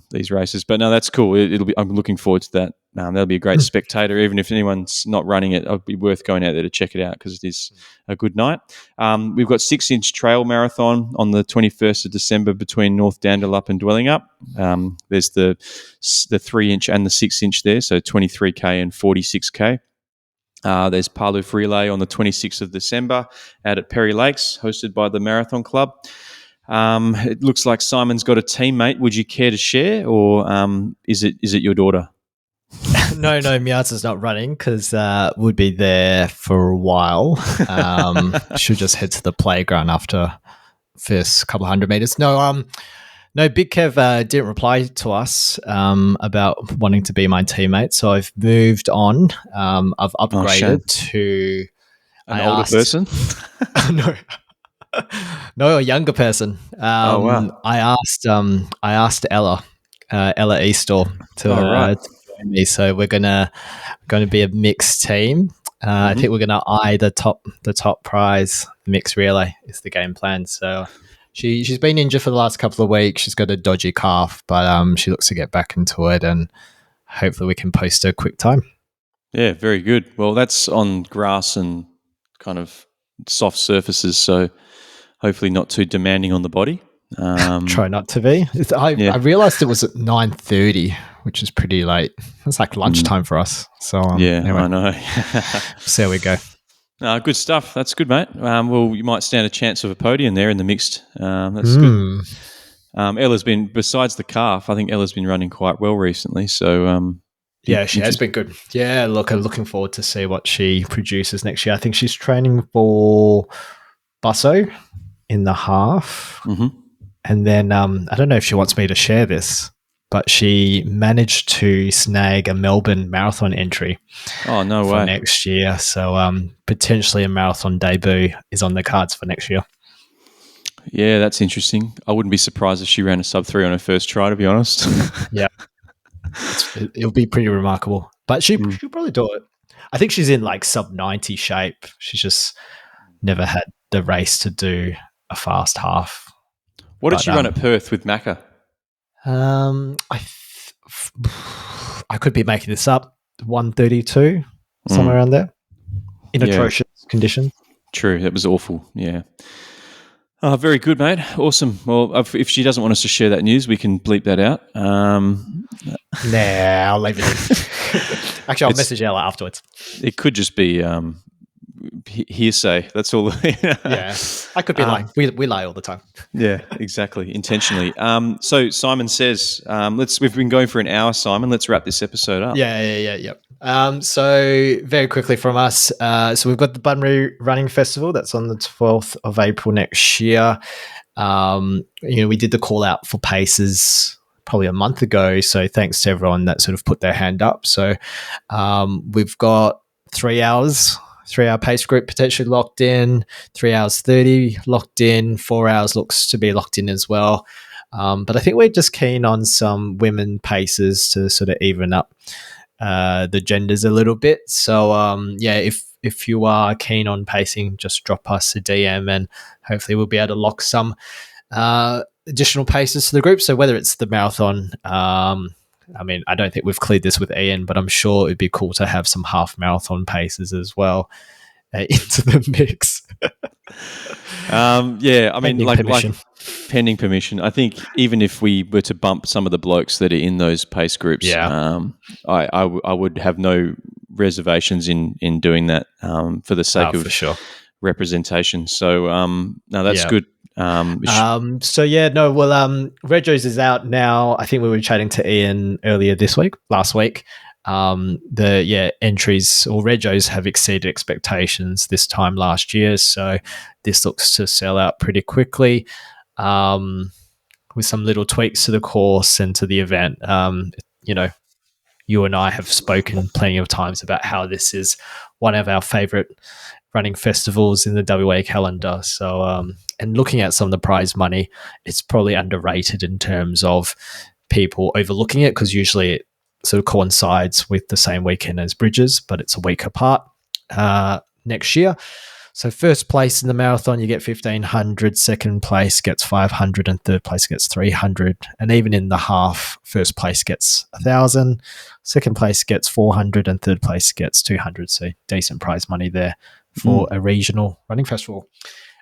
These races. But no, that's cool. I'm looking forward to that. That'll be a great spectator. Even if anyone's not running it, it'll be worth going out there to check it out because it is a good night. We've got 6-inch trail marathon on the 21st of December between North Dandalup and Dwelling Up. There's the 3-inch and the 6-inch there, so 23K and 46K. There's Paloof Relay on the 26th of December out at Perry Lakes, hosted by the Marathon Club. It looks like Simon's got a teammate. Would you care to share, or is it your daughter? No, Miaza's not running because we'll be there for a while. She'll just head to the playground after first couple of 100 meters. No, Big Kev didn't reply to us about wanting to be my teammate, so I've moved on. I've upgraded to an older person. No, a younger person. Wow. I asked Ella Eastor to join me, so we're gonna be a mixed team. I think we're gonna eye the top prize mixed relay is the game plan. So she's been injured for the last couple of weeks. She's got a dodgy calf, but she looks to get back into it, and hopefully we can post a quick time. Yeah, very good. Well, that's on grass and kind of soft surfaces, so hopefully not too demanding on the body. Try not to be. I realised it was at 9:30, which is pretty late. It's like lunchtime for us. So anyway, I know. so there we go. Good stuff. That's good, mate. Well, you might stand a chance of a podium there in the mixed. That's good. Ella's been, besides the calf, I think Ella's been running quite well recently. So yeah, she has been good. Yeah, look, I'm looking forward to see what she produces next year. I think she's training for Busso in the half. Mm-hmm. And then I don't know if she wants me to share this, but she managed to snag a Melbourne marathon entry. Oh, no way. For next year. So potentially a marathon debut is on the cards for next year. Yeah, that's interesting. I wouldn't be surprised if she ran a sub-3 on her first try, to be honest. Yeah. It'll be pretty remarkable. But she'll probably do it. I think she's in like sub-90 shape. She's just never had the race to do a fast half. What did she run at Perth with Macca? I could be making this up. 132, somewhere around there, in atrocious conditions. True, that was awful. Yeah. Very good, mate. Awesome. Well, if she doesn't want us to share that news, we can bleep that out. Nah, I'll leave it in. Actually, I'll message Ella afterwards. It could just be hearsay. That's all. Yeah, I could be lying. We lie all the time. Yeah, exactly, intentionally. So Simon says, we've been going for an hour, Simon. Let's wrap this episode up. Yeah. So very quickly from us. So we've got the Bunbury Running Festival. That's on the 12th of April next year. We did the call out for paces probably a month ago. So thanks to everyone that sort of put their hand up. So we've got 3 hours. 3-hour pace group potentially locked in, 3 hours 30 locked in, 4 hours looks to be locked in as well. But I think we're just keen on some women paces to sort of even up the genders a little bit. So if you are keen on pacing, just drop us a DM and hopefully we'll be able to lock some additional paces to the group. So whether it's the marathon, I don't think we've cleared this with Ian, but I'm sure it'd be cool to have some half marathon paces as well into the mix. Pending permission. I think even if we were to bump some of the blokes that are in those pace groups, I would have no reservations in doing that for the sake of representation. So that's good. Reggio's is out now. I think we were chatting to Ian last week. Entries or Reggio's have exceeded expectations this time last year. So this looks to sell out pretty quickly, with some little tweaks to the course and to the event. You and I have spoken plenty of times about how this is one of our favorite running festivals in the WA calendar. So, and looking at some of the prize money, it's probably underrated in terms of people overlooking it because usually it sort of coincides with the same weekend as Bridges, but it's a week apart next year. So first place in the marathon, you get 1,500, second place gets 500 and third place gets 300. And even in the half, first place gets 1,000, second place gets 400 and third place gets 200. So decent prize money there for a regional running festival.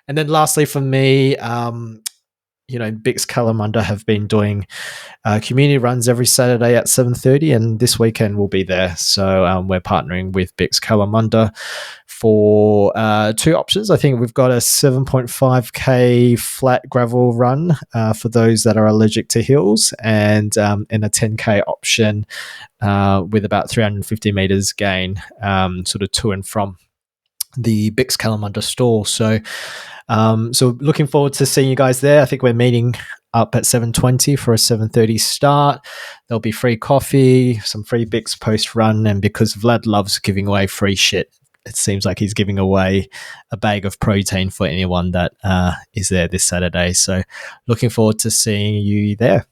And then lastly for me, Bix Kalamunda have been doing community runs every Saturday at 7:30, and this weekend we'll be there. So we're partnering with Bix Kalamunda for two options. I think we've got a 7.5k flat gravel run for those that are allergic to hills, and a 10k option with about 350 meters gain, sort of to and from the Bix Kalamunda store. So looking forward to seeing you guys there. I think we're meeting up at 7:20 for a 7:30 start. There'll be free coffee, some free Bix post run, and because Vlad loves giving away free shit, it seems like he's giving away a bag of protein for anyone that is there this Saturday. So looking forward to seeing you there.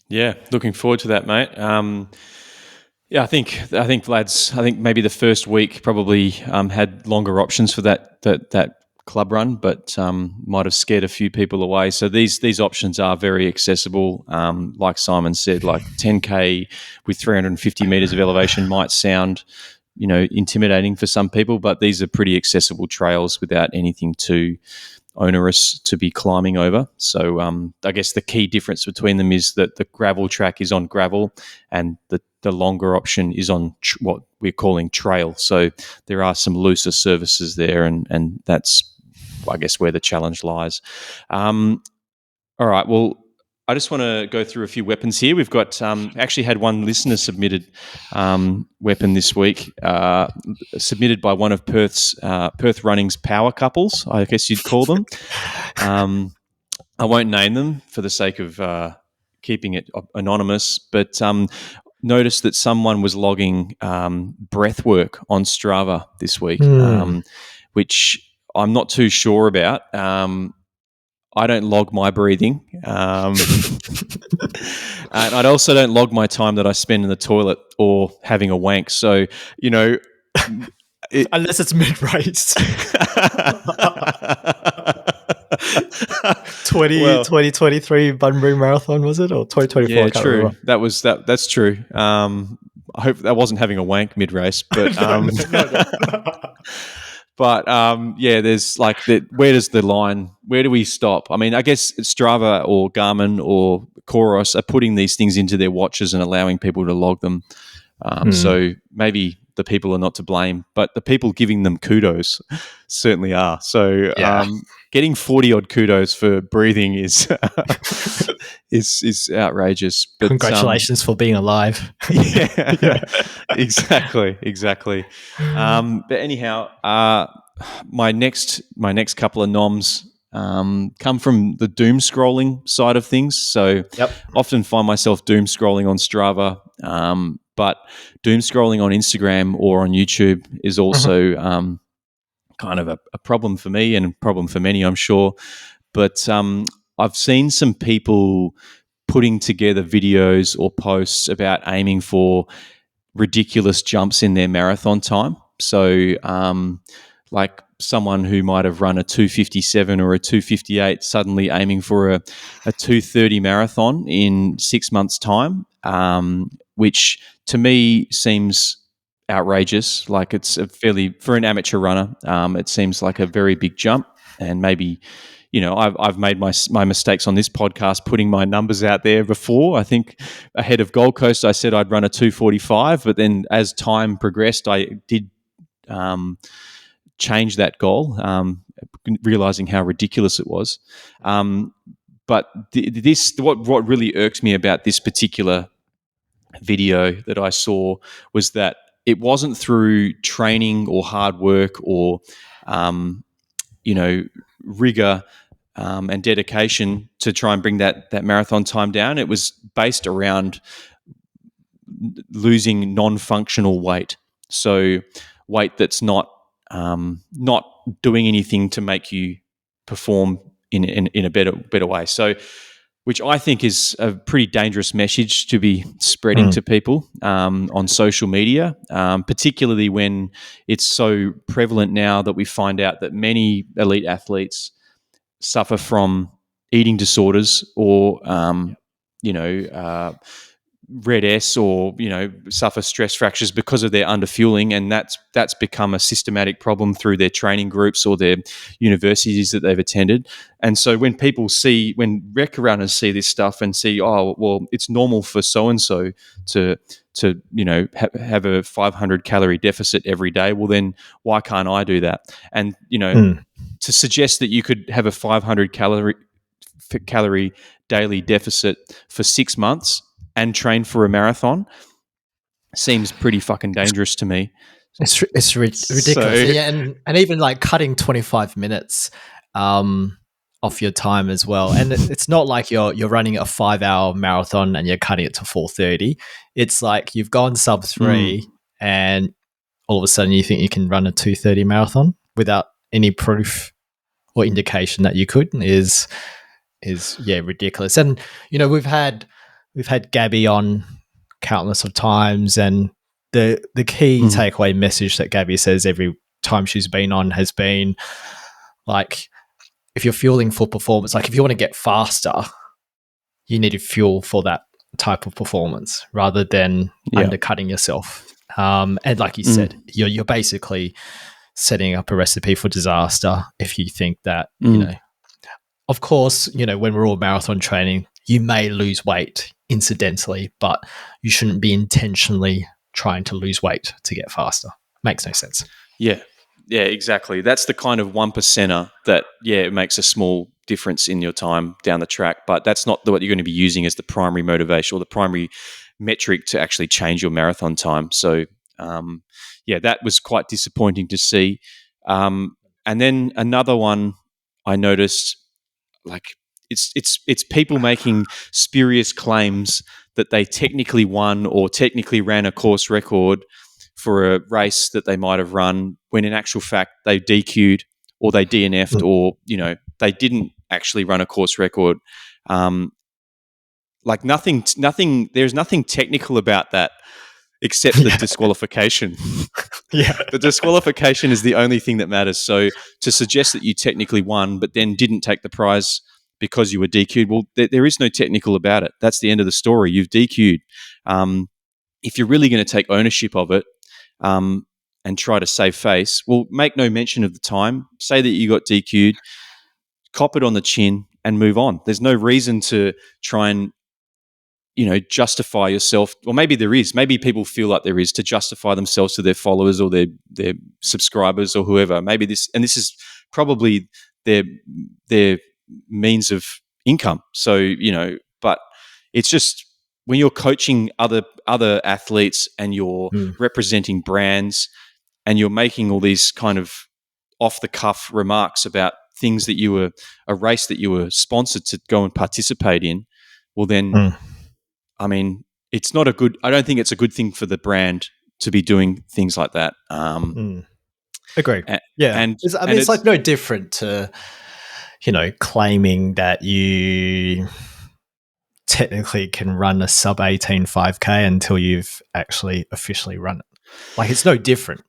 Yeah, looking forward to that, mate. I think Vlad's. I think maybe the first week probably had longer options for that club run, but might have scared a few people away. So these options are very accessible. Like Simon said, like 10K with 350 meters of elevation might sound, intimidating for some people, but these are pretty accessible trails without anything too onerous to be climbing over. So I guess the key difference between them is that the gravel track is on gravel and the longer option is on what we're calling trail. So there are some looser surfaces there, and that's, I guess, where the challenge lies. All right, well, I just want to go through a few weapons here. We've got actually had one listener submitted weapon this week, submitted by one of Perth Running's power couples, I guess you'd call them. I won't name them for the sake of keeping it anonymous, but noticed that someone was logging breath work on Strava this week, which I'm not too sure about. I don't log my breathing. And I also don't log my time that I spend in the toilet or having a wank. So, unless it's mid-race. 2023 Bunbury Marathon, was it? Or 2024? Yeah, true. Remember. That's true. I hope I wasn't having a wank mid-race, but But there's like where does the line? Where do we stop? I mean, I guess Strava or Garmin or Coros are putting these things into their watches and allowing people to log them. So maybe the people are not to blame, but the people giving them kudos certainly are. So getting 40 odd kudos for breathing is is outrageous. But, congratulations for being alive. Yeah, exactly. But anyhow, my next couple of noms come from the doom scrolling side of things. So often find myself doom scrolling on Strava, but doom scrolling on Instagram or on YouTube is also kind of a problem for me and a problem for many, I'm sure. But I've seen some people putting together videos or posts about aiming for ridiculous jumps in their marathon time. So like someone who might have run a 2:57 or a 2:58 suddenly aiming for a 2:30 marathon in 6 months' time, which to me seems outrageous. Like it's for an amateur runner, it seems like a very big jump. And maybe, I've made my mistakes on this podcast putting my numbers out there before. I think ahead of Gold Coast, I said I'd run a 2:45, but then as time progressed, I did change that goal, realizing how ridiculous it was. But what really irks me about this particular video that I saw was that it wasn't through training or hard work or rigor and dedication to try and bring that marathon time down. It was based around losing non-functional weight, so weight that's not doing anything to make you perform in a better way. So, which I think is a pretty dangerous message to be spreading to people on social media, particularly when it's so prevalent now that we find out that many elite athletes suffer from eating disorders or, red S or, suffer stress fractures because of their underfueling, and that's become a systematic problem through their training groups or their universities that they've attended. And so when rec runners see this stuff and see, oh, well, it's normal for so-and-so to have a 500 calorie deficit every day, well, then why can't I do that? And, to suggest that you could have a 500 calorie daily deficit for 6 months and train for a marathon seems pretty fucking dangerous to me. It's ridiculous. So, yeah, and even like cutting 25 minutes off your time as well. And it's not like you're running a 5-hour marathon and you're cutting it to 4:30. It's like you've gone sub 3 and all of a sudden you think you can run a 2:30 marathon without any proof or indication that you could is ridiculous. And we've had Gabby on countless of times, and the key takeaway message that Gabby says every time she's been on has been, Like, if you're fueling for performance, like if you want to get faster, you need to fuel for that type of performance rather than undercutting yourself. And like you said, you're basically setting up a recipe for disaster if you think that, of course, when we're all marathon training, you may lose weight incidentally, but you shouldn't be intentionally trying to lose weight to get faster. Makes no sense. Yeah, exactly. That's the kind of 1%er that, it makes a small difference in your time down the track, but that's not what you're going to be using as the primary motivation or the primary metric to actually change your marathon time. So, that was quite disappointing to see. And then another one I noticed, like it's people making spurious claims that they technically won or technically ran a course record for a race that they might have run, when in actual fact they DQ'd or they DNF'd or they didn't actually run a course record. Like nothing. There's nothing technical about that except the disqualification. The disqualification is the only thing that matters. So to suggest that you technically won but then didn't take the prize because you were DQ'd, well, there is no technical about it. That's the end of the story. You've DQ'd. If you're really going to take ownership of it and try to save face, well, make no mention of the time. Say that you got DQ'd, cop it on the chin and move on. There's no reason to try and justify yourself, or maybe there is. Maybe people feel like there is, to justify themselves to their followers or their subscribers or whoever. Maybe this is probably their means of income. So but it's just when you're coaching other athletes and you're representing brands and you're making all these kind of off the cuff remarks about things that a race that you were sponsored to go and participate in, well then. I mean, it's not I don't think it's a good thing for the brand to be doing things like that. Agree. It's like no different to, claiming that you technically can run a sub 18 5K until you've actually officially run it. Like, it's no different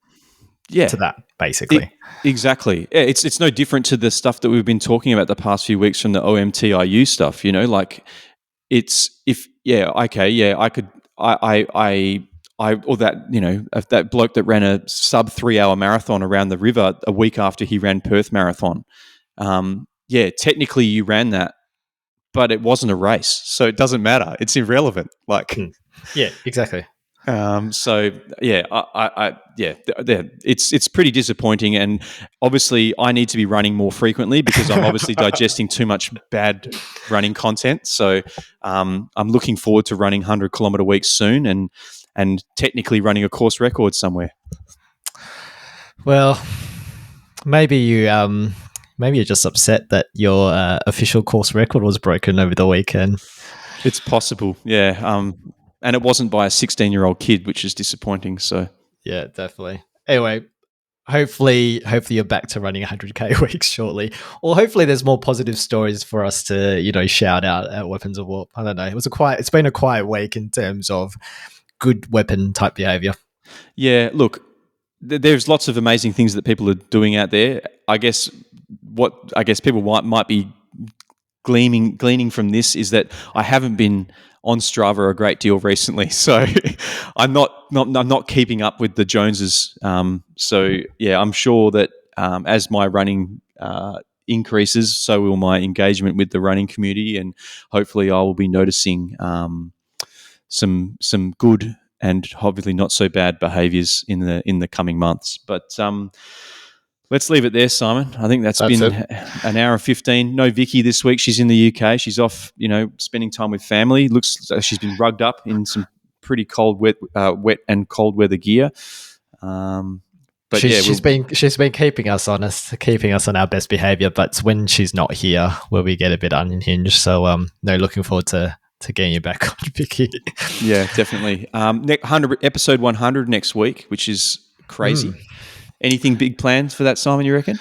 to that, basically. Exactly. Yeah, it's no different to the stuff that we've been talking about the past few weeks from the OMTIU stuff, like it's I could or that that bloke that ran a sub 3 hour marathon around the river a week after he ran Perth Marathon. Technically you ran that, but it wasn't a race, so it doesn't matter. It's irrelevant. Like, exactly. It's pretty disappointing, and obviously I need to be running more frequently because I'm obviously digesting too much bad running content. So I'm looking forward to running 100-kilometer weeks soon and technically running a course record somewhere. Well, maybe you're just upset that your official course record was broken over the weekend. It's possible, yeah. And it wasn't by a 16-year-old kid, which is disappointing. So yeah, definitely. Anyway, hopefully you're back to running 100K weeks shortly, or hopefully there's more positive stories for us to shout out at Weapons of Warp. I don't know. It's been a quiet week in terms of good weapon type behavior. Yeah, look, there's lots of amazing things that people are doing out there. I guess people might be gleaning from this is that I haven't been on Strava a great deal recently, so I'm not keeping up with the Joneses. So yeah, I'm sure that as my running increases, so will my engagement with the running community, and hopefully I will be noticing some good and obviously not so bad behaviours in the coming months. But let's leave it there, Simon. I think that's been an hour and 15. No Vicky this week. She's in the UK. She's off, spending time with family. Looks like she's been rugged up in some pretty cold, wet and cold weather gear. But she's been keeping us honest, keeping us on our best behaviour. But it's when she's not here where we get a bit unhinged. So looking forward to getting you back on, Vicky. Yeah, definitely. Episode 100 next week, which is crazy. Anything big planned for that, Simon, you reckon?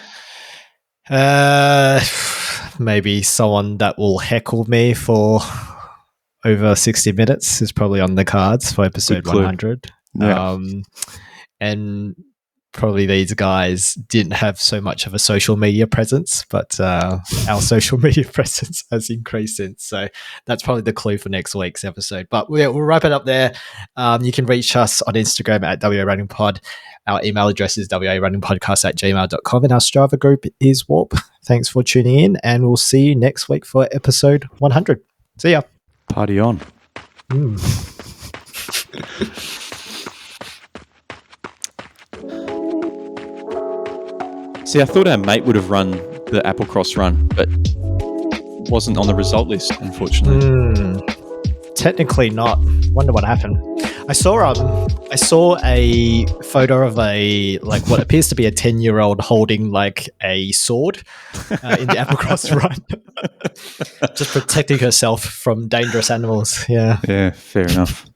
Maybe someone that will heckle me for over 60 minutes is probably on the cards for episode 100. Yeah. And probably these guys didn't have so much of a social media presence, but our social media presence has increased since. So that's probably the clue for next week's episode. But we'll wrap it up there. You can reach us on Instagram at WARunningPod. Our email address is warunningpodcast@gmail.com, and our Strava group is Warp. Thanks for tuning in, and we'll see you next week for episode 100. See ya. Party on. See, I thought our mate would have run the Applecross run, but wasn't on the result list, unfortunately. Technically not. Wonder what happened. I saw a photo of what appears to be a 10-year-old holding like a sword in the Applecross run, just protecting herself from dangerous animals. Yeah. Yeah, fair enough.